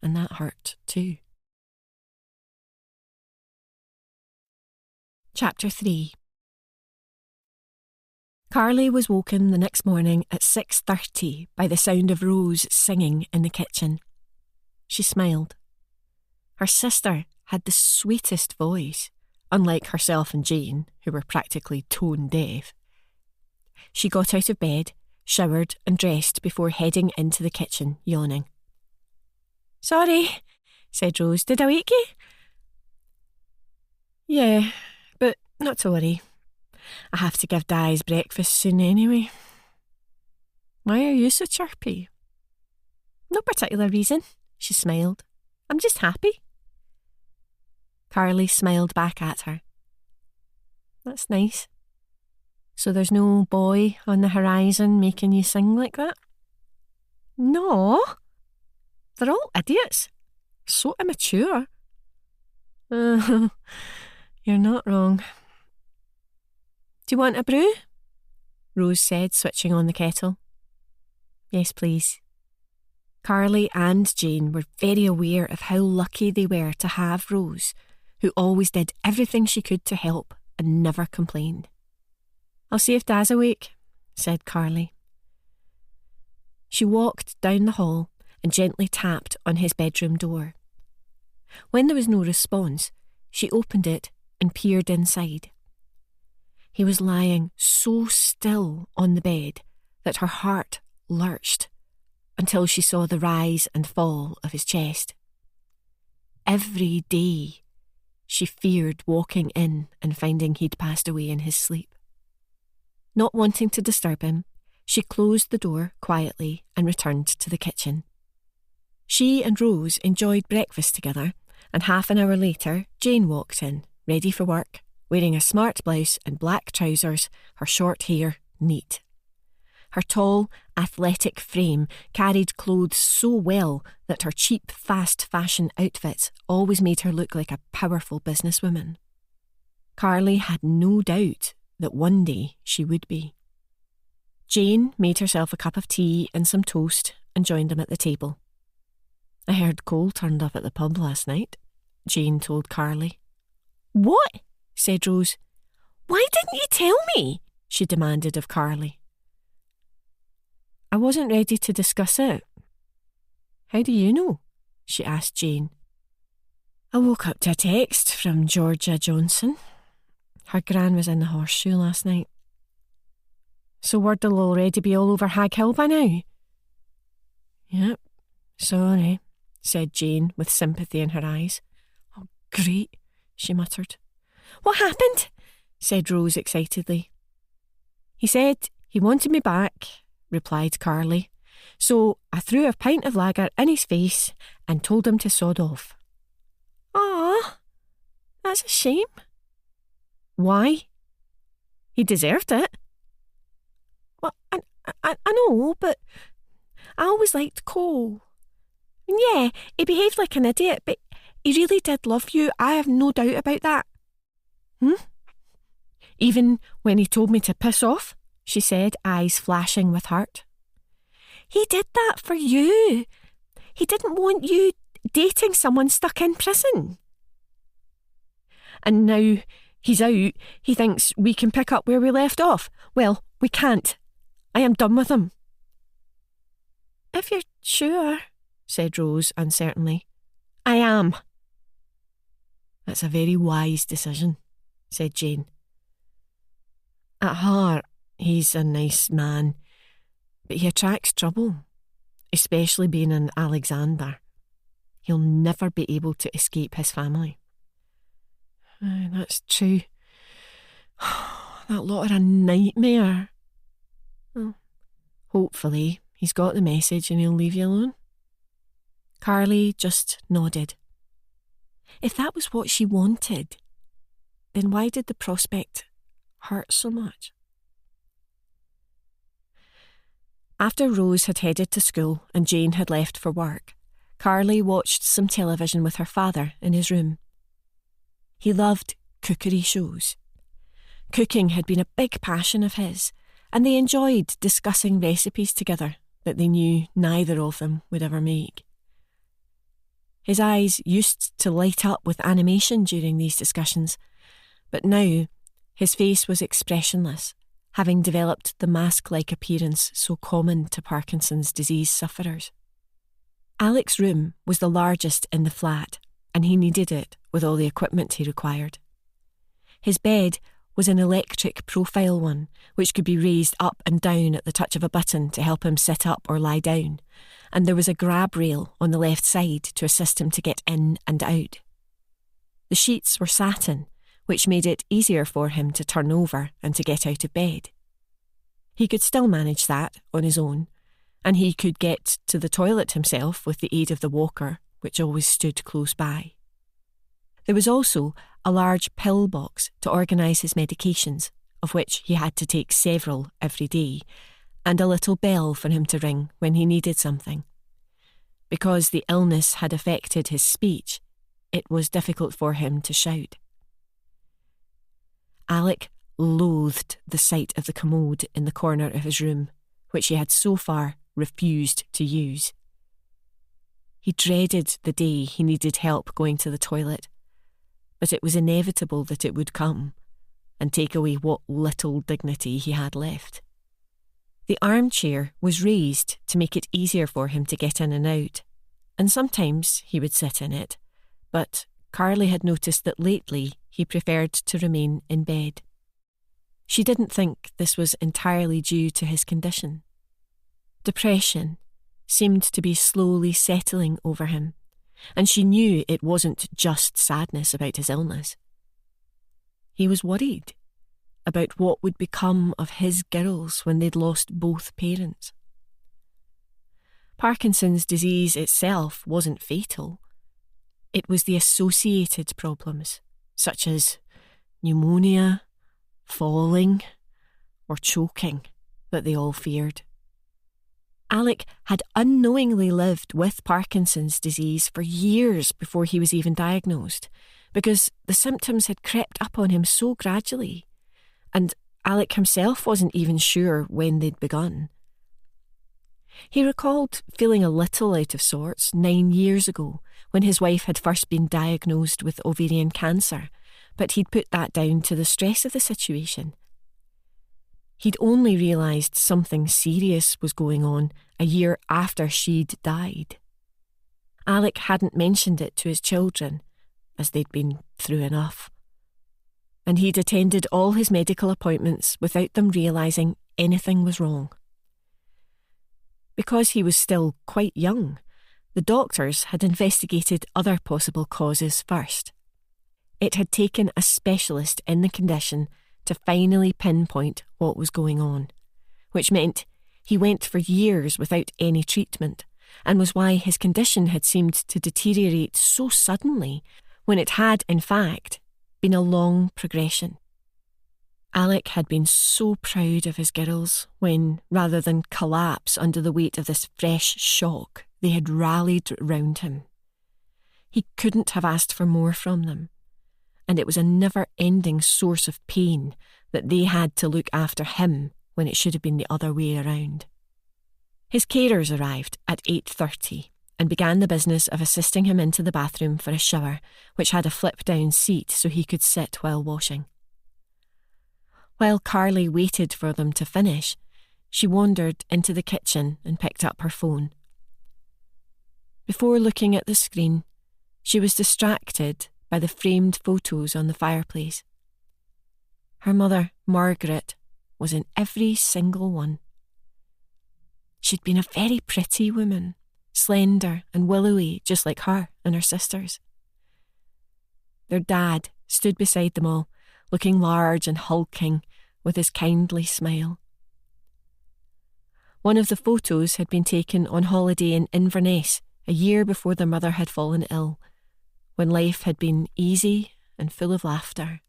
A: And that hurt too. Chapter 3. Carly was woken the next morning at 6:30 by the sound of Rose singing in the kitchen. She smiled. Her sister had the sweetest voice, unlike herself and Jane, who were practically tone deaf. She got out of bed, showered and dressed before heading into the kitchen, yawning. "Sorry," said Rose. "Did I wake you?" "Yeah, but not to worry. I have to give Di's breakfast soon anyway." "Why are you so chirpy?" "No particular reason," she smiled. "I'm just happy." Carly smiled back at her. "That's nice. So there's no boy on the horizon making you sing like that?" "No. They're all idiots. So immature." You're not wrong." "Do you want a brew?" Rose said, switching on the kettle. "Yes, please." Carly and Jane were very aware of how lucky they were to have Rose, who always did everything she could to help and never complained. "I'll see if Dad's awake," said Carly. She walked down the hall and gently tapped on his bedroom door. When there was no response, she opened it and peered inside. He was lying so still on the bed that her heart lurched until she saw the rise and fall of his chest. Every day, she feared walking in and finding he'd passed away in his sleep. Not wanting to disturb him, she closed the door quietly and returned to the kitchen. She and Rose enjoyed breakfast together, and half an hour later, Jane walked in, ready for work, wearing a smart blouse and black trousers, her short hair neat. Her tall, athletic frame carried clothes so well that her cheap, fast-fashion outfits always made her look like a powerful businesswoman. Carly had no doubt that one day she would be. Jane made herself a cup of tea and some toast and joined them at the table. "I heard Cole turned up at the pub last night," Jane told Carly. "What?" said Rose. "Why didn't you tell me?" she demanded of Carly. "I wasn't ready to discuss it." "How do you know?" she asked Jane. "I woke up to a text from Georgia Johnson. Her gran was in the horseshoe last night." "So word will already be all over Haghill by now?" "Yep, sorry," said Jane with sympathy in her eyes. "Oh, great," she muttered. "What happened?" said Rose excitedly. "He said he wanted me back," replied Carly. "So I threw a pint of lager in his face and told him to sod off." "Ah, that's a shame." "Why?" "He deserved it." "Well, I know, but I always liked Cole. And yeah, he behaved like an idiot, but he really did love you. I have no doubt about that." "Even when he told me to piss off?" she said, eyes flashing with hurt. "He did that for you. He didn't want you dating someone stuck in prison." "And now he's out, he thinks we can pick up where we left off. Well, we can't. I am done with him." "If you're sure," said Rose uncertainly. "I am." "That's a very wise decision," said Jane. "At heart, he's a nice man, but he attracts trouble, especially being an Alexander. He'll never be able to escape his family." "That's true. That lot are a nightmare." "Well, hopefully he's got the message and he'll leave you alone." Carly just nodded. If that was what she wanted, then why did the prospect hurt so much? After Rose had headed to school and Jane had left for work, Carly watched some television with her father in his room. He loved cookery shows. Cooking had been a big passion of his, and they enjoyed discussing recipes together that they knew neither of them would ever make. His eyes used to light up with animation during these discussions, but now his face was expressionless, having developed the mask-like appearance so common to Parkinson's disease sufferers. Alec's room was the largest in the flat, and he needed it with all the equipment he required. His bed was an electric profile one, which could be raised up and down at the touch of a button to help him sit up or lie down, and there was a grab rail on the left side to assist him to get in and out. The sheets were satin, which made it easier for him to turn over and to get out of bed. He could still manage that on his own, and he could get to the toilet himself with the aid of the walker, which always stood close by. There was also a large pill box to organise his medications, of which he had to take several every day, and a little bell for him to ring when he needed something. Because the illness had affected his speech, it was difficult for him to shout. Alec loathed the sight of the commode in the corner of his room, which he had so far refused to use. He dreaded the day he needed help going to the toilet, but it was inevitable that it would come and take away what little dignity he had left. The armchair was raised to make it easier for him to get in and out, and sometimes he would sit in it, but Carly had noticed that lately he preferred to remain in bed. She didn't think this was entirely due to his condition. Depression seemed to be slowly settling over him, and she knew it wasn't just sadness about his illness. He was worried about what would become of his girls when they'd lost both parents. Parkinson's disease itself wasn't fatal. It was the associated problems, such as pneumonia, falling, or choking, that they all feared. Alec had unknowingly lived with Parkinson's disease for years before he was even diagnosed, because the symptoms had crept up on him so gradually, and Alec himself wasn't even sure when they'd begun. He recalled feeling a little out of sorts 9 years ago when his wife had first been diagnosed with ovarian cancer, but he'd put that down to the stress of the situation. He'd only realised something serious was going on a year after she'd died. Alec hadn't mentioned it to his children, as they'd been through enough. And he'd attended all his medical appointments without them realising anything was wrong. Because he was still quite young, the doctors had investigated other possible causes first. It had taken a specialist in the condition to finally pinpoint what was going on, which meant he went for years without any treatment, and was why his condition had seemed to deteriorate so suddenly when it had, in fact, been a long progression. Alec had been so proud of his girls when, rather than collapse under the weight of this fresh shock, they had rallied round him. He couldn't have asked for more from them, and it was a never-ending source of pain that they had to look after him when it should have been the other way around. His carers arrived at 8:30 and began the business of assisting him into the bathroom for a shower, which had a flip-down seat so he could sit while washing. While Carly waited for them to finish, she wandered into the kitchen and picked up her phone. Before looking at the screen, she was distracted by the framed photos on the fireplace. Her mother, Margaret, was in every single one. She'd been a very pretty woman, slender and willowy, just like her and her sisters. Their dad stood beside them all, looking large and hulking, with his kindly smile. One of the photos had been taken on holiday in Inverness a year before their mother had fallen ill, when life had been easy and full of laughter.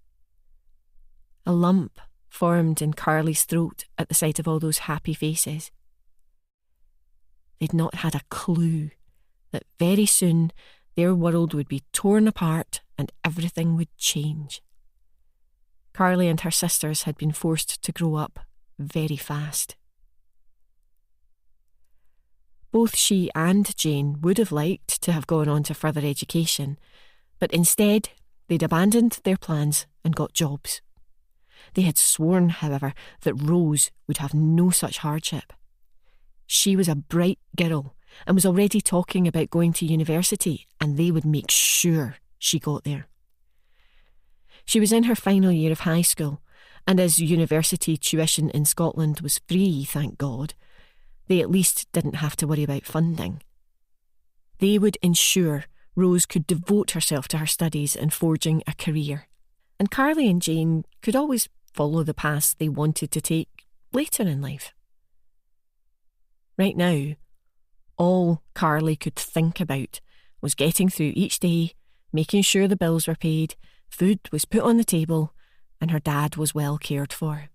A: A lump formed in Carly's throat at the sight of all those happy faces. They'd not had a clue that very soon their world would be torn apart and everything would change. Carly and her sisters had been forced to grow up very fast. Both she and Jane would have liked to have gone on to further education, but instead they'd abandoned their plans and got jobs. They had sworn, however, that Rose would have no such hardship. She was a bright girl and was already talking about going to university, and they would make sure she got there. She was in her final year of high school, and as university tuition in Scotland was free, thank God, they at least didn't have to worry about funding. They would ensure Rose could devote herself to her studies and forging a career, and Carly and Jane could always follow the paths they wanted to take later in life. Right now, all Carly could think about was getting through each day, making sure the bills were paid, food was put on the table, and her dad was well cared for.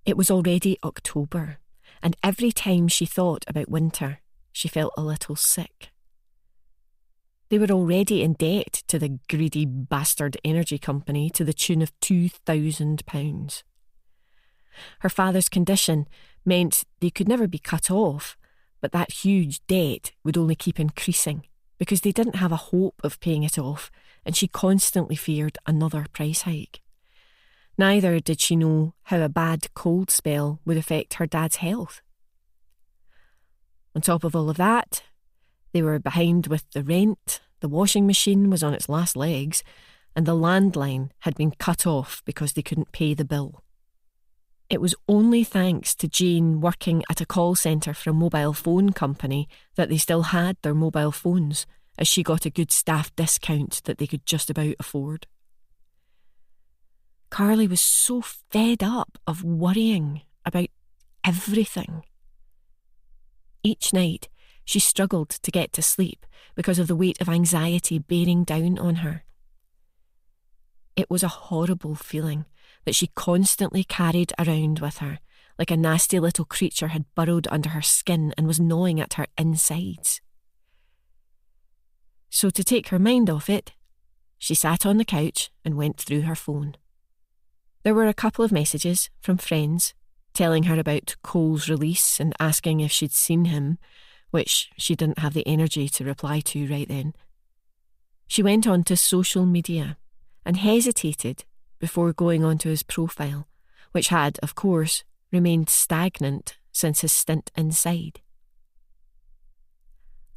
A: It was already October, and every time she thought about winter, she felt a little sick. They were already in debt to the greedy bastard energy company to the tune of £2,000. Her father's condition meant they could never be cut off, but that huge debt would only keep increasing because they didn't have a hope of paying it off, and she constantly feared another price hike. Neither did she know how a bad cold spell would affect her dad's health. On top of all of that, they were behind with the rent, the washing machine was on its last legs, and the landline had been cut off because they couldn't pay the bill. It was only thanks to Jane working at a call centre for a mobile phone company that they still had their mobile phones, as she got a good staff discount that they could just about afford. Carly was so fed up of worrying about everything. Each night, she struggled to get to sleep because of the weight of anxiety bearing down on her. It was a horrible feeling that she constantly carried around with her, like a nasty little creature had burrowed under her skin and was gnawing at her insides. So to take her mind off it, she sat on the couch and went through her phone. There were a couple of messages from friends telling her about Cole's release and asking if she'd seen him, which she didn't have the energy to reply to right then. She went on to social media and hesitated before going onto his profile, which had, of course, remained stagnant since his stint inside.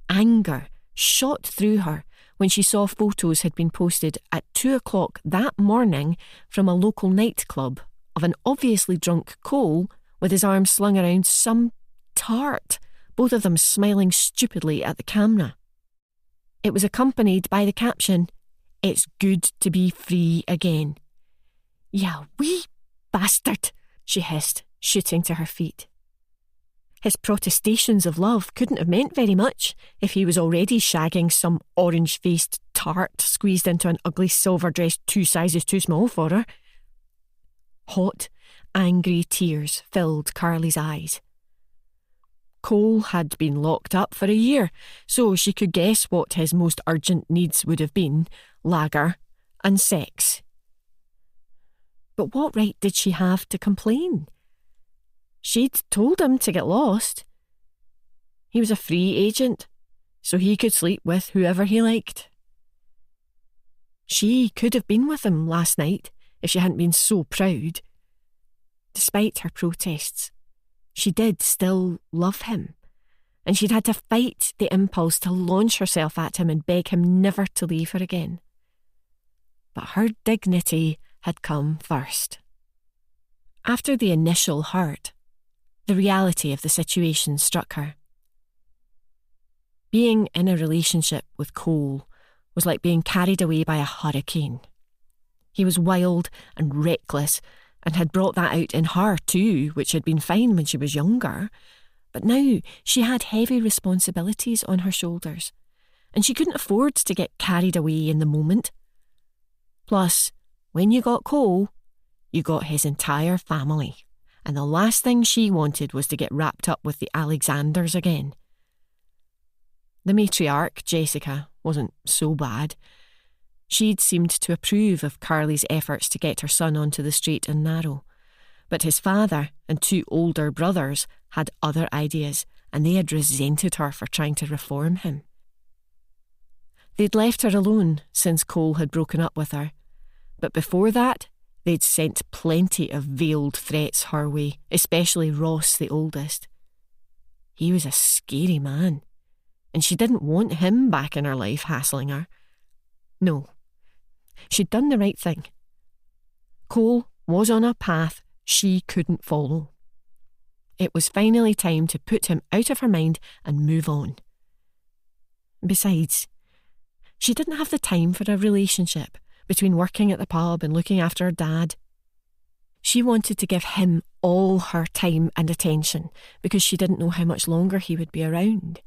A: Anger shot through her when she saw photos had been posted at 2:00 that morning from a local nightclub of an obviously drunk Cole with his arms slung around some tart, both of them smiling stupidly at the camera. It was accompanied by the caption, "It's good to be free again." "Ya wee bastard," she hissed, shooting to her feet. His protestations of love couldn't have meant very much if he was already shagging some orange-faced tart squeezed into an ugly silver dress 2 sizes too small for her. Hot, angry tears filled Carly's eyes. Cole had been locked up for a year, so she could guess what his most urgent needs would have been: lager and sex. But what right did she have to complain? She'd told him to get lost. He was a free agent, so he could sleep with whoever he liked. She could have been with him last night if she hadn't been so proud. Despite her protests, she did still love him, and she'd had to fight the impulse to launch herself at him and beg him never to leave her again. But her dignity had come first. After the initial hurt, the reality of the situation struck her. Being in a relationship with Cole was like being carried away by a hurricane. He was wild and reckless and had brought that out in her too, which had been fine when she was younger. But now she had heavy responsibilities on her shoulders, and she couldn't afford to get carried away in the moment. Plus, when you got Cole, you got his entire family, and the last thing she wanted was to get wrapped up with the Alexanders again. The matriarch, Jessica, wasn't so bad. She'd seemed to approve of Carly's efforts to get her son onto the straight and narrow, but his father and 2 older brothers had other ideas, and they had resented her for trying to reform him. They'd left her alone since Cole had broken up with her, but before that, They'd sent plenty of veiled threats her way, especially Ross, the oldest. He was a scary man, and she didn't want him back in her life hassling her. No, she'd done the right thing. Cole was on a path she couldn't follow. It was finally time to put him out of her mind and move on. Besides, she didn't have the time for a relationship between working at the pub and looking after her dad. She wanted to give him all her time and attention because she didn't know how much longer he would be around.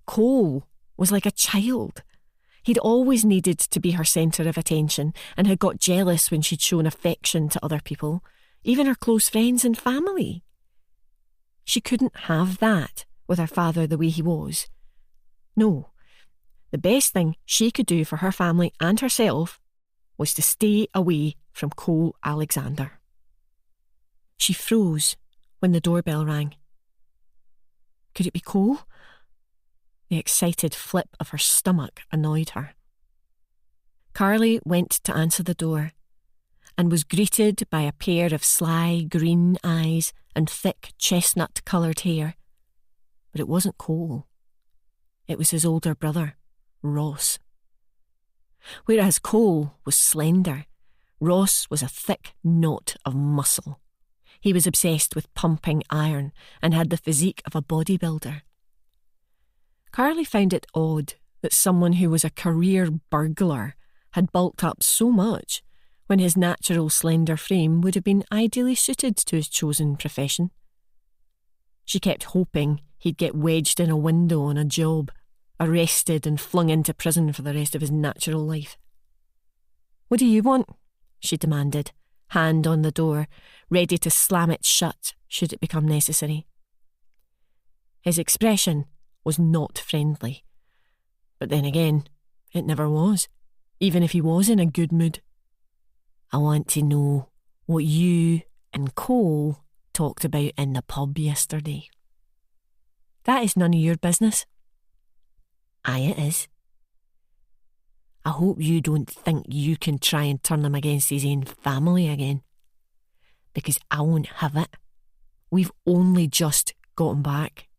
A: Cole was like a child. He'd always needed to be her centre of attention and had got jealous when she'd shown affection to other people, even her close friends and family. She couldn't have that with her father the way he was. No, the best thing she could do for her family and herself was to stay away from Cole Alexander. She froze when the doorbell rang. Could it be Cole? The excited flip of her stomach annoyed her. Carly went to answer the door and was greeted by a pair of sly green eyes and thick chestnut-coloured hair. But it wasn't Cole. It was his older brother, Ross. Whereas Cole was slender, Ross was a thick knot of muscle. He was obsessed with pumping iron and had the physique of a bodybuilder. Carly found it odd that someone who was a career burglar had bulked up so much when his natural slender frame would have been ideally suited to his chosen profession. She kept hoping he'd get wedged in a window on a job, arrested and flung into prison for the rest of his natural life. "What do you want?" she demanded, hand on the door, ready to slam it shut should it become necessary. His expression was not friendly. But then again, it never was, even if he was in a good mood. "I want to know what you and Cole talked about in the pub yesterday." "That is none of your business." "Aye, it is. I hope you don't think you can try and turn him against his own family again. Because I won't have it. We've only just gotten back.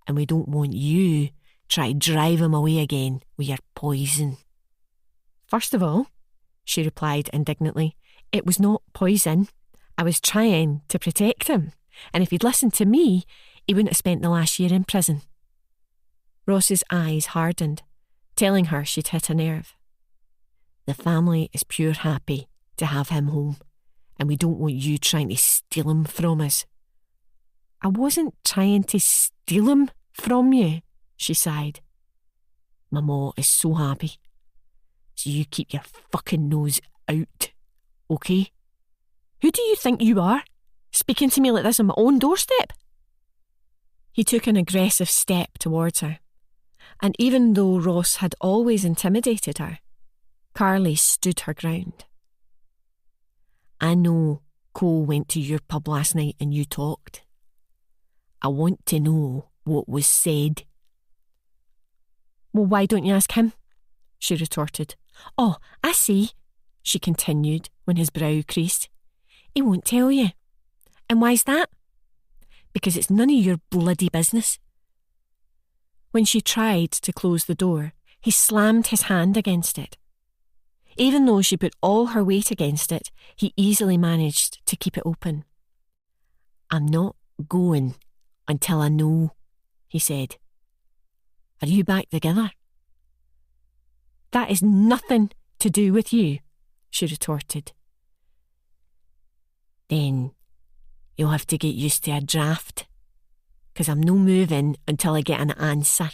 A: And we don't want you try to drive him away again with your poison." "First of all," she replied indignantly, "it was not poison. I was trying to protect him. And if he'd listened to me, he wouldn't have spent the last year in prison." Ross's eyes hardened, telling her she'd hit a nerve. "The family is pure happy to have him home, and we don't want you trying to steal him from us." "I wasn't trying to steal him from you," she sighed. "My ma is so happy. So you keep your fucking nose out, okay?" "Who do you think you are, speaking to me like this on my own doorstep?" He took an aggressive step towards her, and even though Ross had always intimidated her, Carly stood her ground. "I know Cole went to your pub last night and you talked. I want to know what was said." "Well, why don't you ask him?" she retorted. "Oh, I see," she continued when his brow creased. "He won't tell you. And why's that?" "Because it's none of your bloody business." When she tried to close the door, he slammed his hand against it. Even though she put all her weight against it, he easily managed to keep it open. "I'm not going until I know," he said. "Are you back together?" "That is nothing to do with you," she retorted. "Then you'll have to get used to a draft, 'cause I'm no moving until I get an answer.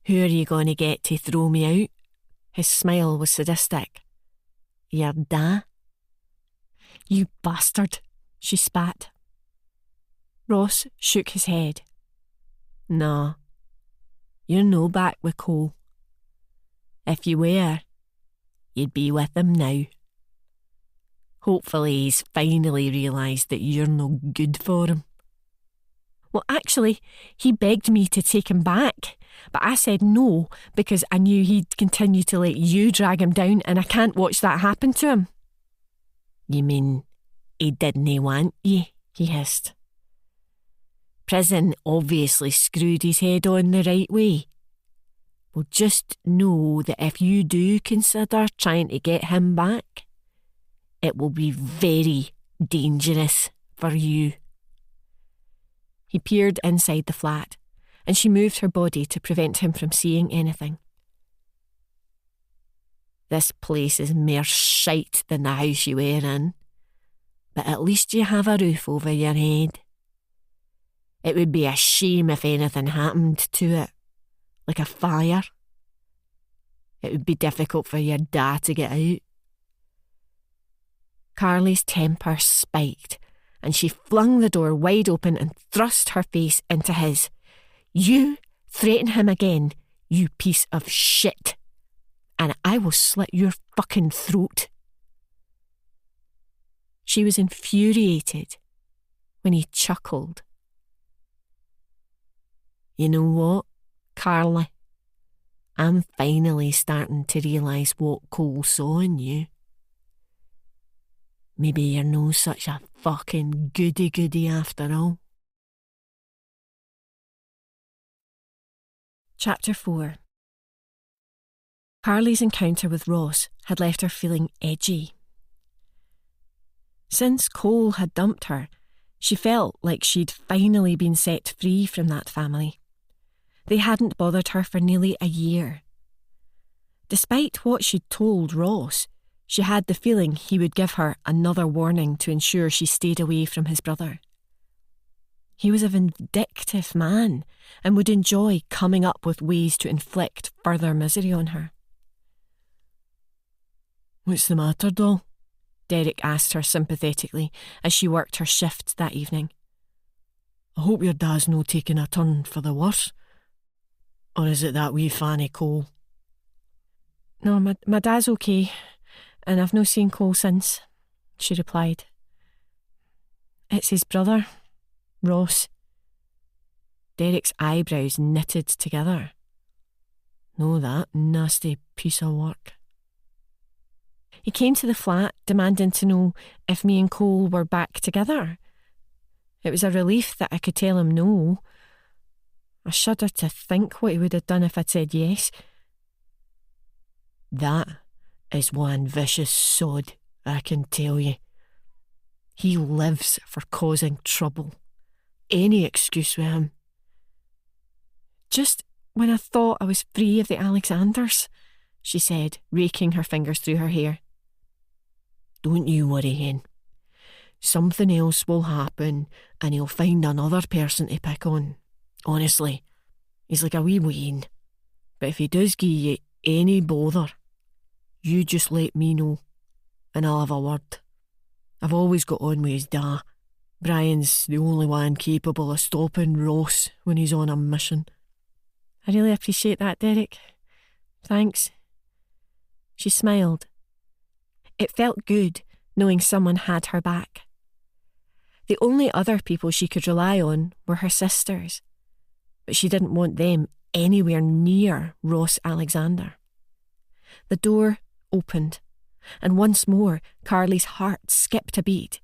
A: Who are you going to get to throw me out?" His smile was sadistic. "Your da?" "You bastard," she spat. Ross shook his head. "Nah, you're no back with Cole. If you were, you'd be with him now. Hopefully he's finally realised that you're no good for him." "Well, actually, he begged me to take him back, but I said no because I knew he'd continue to let you drag him down and I can't watch that happen to him." You mean he didn't want you? He hissed. Prison obviously screwed his head on the right way. Well, just know that if you do consider trying to get him back, it will be very dangerous for you. He peered inside the flat, and she moved her body to prevent him from seeing anything. This place is more shite than the house you were in, but at least you have a roof over your head. It would be a shame if anything happened to it, like a fire. It would be difficult for your dad to get out. Carly's temper spiked, and she flung the door wide open and thrust her face into his. You threaten him again, you piece of shit, and I will slit your fucking throat. She was infuriated when he chuckled. You know what, Carly? I'm finally starting to realise what Cole saw in you. Maybe you're no such a fucking goody-goody after all. Chapter 4. Carly's encounter with Ross had left her feeling edgy. Since Cole had dumped her, she felt like she'd finally been set free from that family. They hadn't bothered her for nearly a year. Despite what she'd told Ross, she had the feeling he would give her another warning to ensure she stayed away from his brother. He was a vindictive man and would enjoy coming up with ways to inflict further misery on her. "What's the matter, doll?" Derek asked her sympathetically as she worked her shift that evening. "I hope your dad's no taking a turn for the worse. Or is it that wee Fanny Cole?" "No, my dad's okay, and I've no seen Cole since," she replied. "It's his brother, Ross." Derek's eyebrows knitted together. "No, that nasty piece of work." He came to the flat demanding to know if me and Cole were back together. It was a relief that I could tell him no. I shuddered to think what he would have done if I'd said yes. "That is one vicious sod, I can tell you. He lives for causing trouble. Any excuse with him." "Just when I thought I was free of the Alexanders," she said, raking her fingers through her hair. "Don't you worry, hen. Something else will happen and he'll find another person to pick on. Honestly, he's like a wee Wayne. But if he does give you any bother, you just let me know and I'll have a word. I've always got on with his da. Brian's the only one capable of stopping Ross when he's on a mission." "I really appreciate that, Derek. Thanks." She smiled. It felt good knowing someone had her back. The only other people she could rely on were her sisters, but she didn't want them anywhere near Ross Alexander. The door opened, and once more Carly's heart skipped a beat,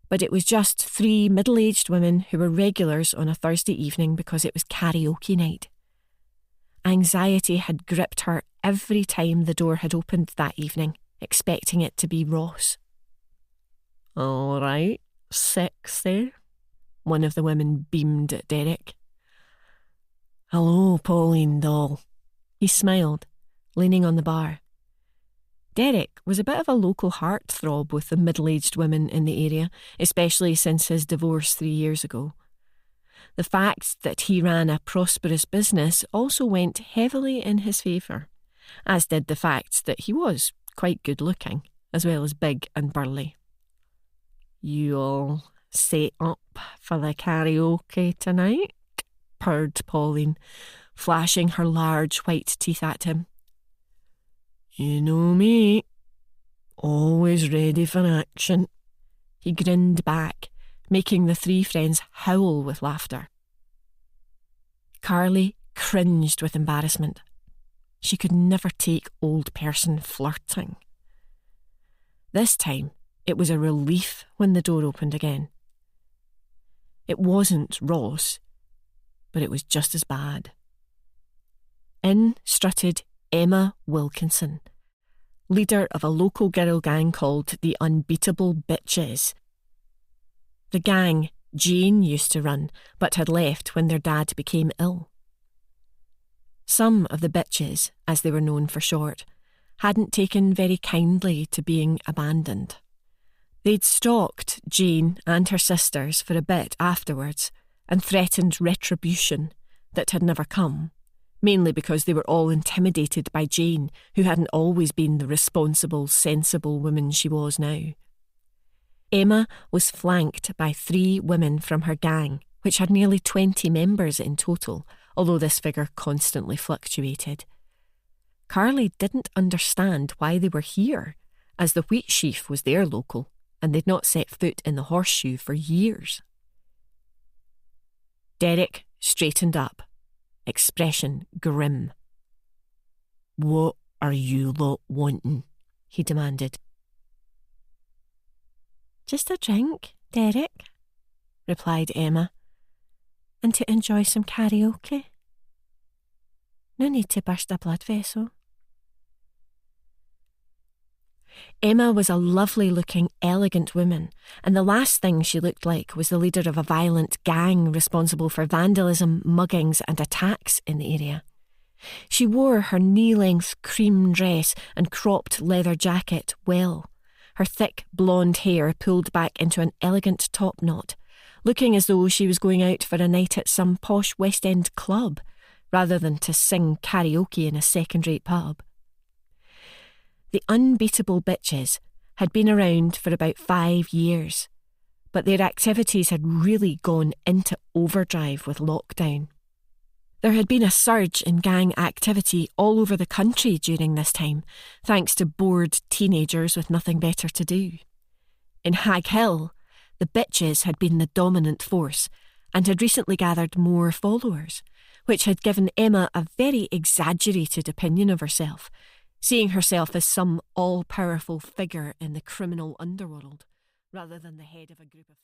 A: but it was just 3 middle-aged women who were regulars on a Thursday evening because it was karaoke night. Anxiety had gripped her every time the door had opened that evening, expecting it to be Ross. "All right, sexy," one of the women beamed at Derek. "Hello, Pauline doll." He smiled, leaning on the bar. Derek was a bit of a local heartthrob with the middle-aged women in the area, especially since his divorce 3 years ago. The fact that he ran a prosperous business also went heavily in his favour, as did the fact that he was quite good-looking, as well as big and burly. "You all set up for the karaoke tonight?" purred Pauline, flashing her large white teeth at him. "You know me, always ready for action." He grinned back, making the 3 friends howl with laughter. Carly cringed with embarrassment. She could never take old person flirting. This time, It was a relief when the door opened again. It wasn't Ross, but it was just as bad. In strutted Emma Wilkinson, leader of a local girl gang called the Unbeatable Bitches. The gang Jane used to run, but had left when their dad became ill. Some of the bitches, as they were known for short, hadn't taken very kindly to being abandoned. They'd stalked Jane and her sisters for a bit afterwards and threatened retribution that had never come, mainly because they were all intimidated by Jane, who hadn't always been the responsible, sensible woman she was now. Emma was flanked by 3 women from her gang, which had nearly 20 members in total, although this figure constantly fluctuated. Carly didn't understand why they were here, as the Wheat Sheaf was their local, and they'd not set foot in the Horseshoe for years. Derek straightened up, expression grim. "What are you lot wanting?" he demanded. "Just a drink, Derek," replied Emma, "and to enjoy some karaoke. No need to burst a blood vessel." Emma was a lovely-looking, elegant woman, and the last thing she looked like was the leader of a violent gang responsible for vandalism, muggings and attacks in the area. She wore her knee-length cream dress and cropped leather jacket well, her thick blonde hair pulled back into an elegant top knot, looking as though she was going out for a night at some posh West End club, rather than to sing karaoke in a second-rate pub. The Unbeatable Bitches had been around for about 5 years, but their activities had really gone into overdrive with lockdown. There had been a surge in gang activity all over the country during this time, thanks to bored teenagers with nothing better to do. In Haghill, the Bitches had been the dominant force and had recently gathered more followers, which had given Emma a very exaggerated opinion of herself, seeing herself as some all-powerful figure in the criminal underworld, rather than the head of a group of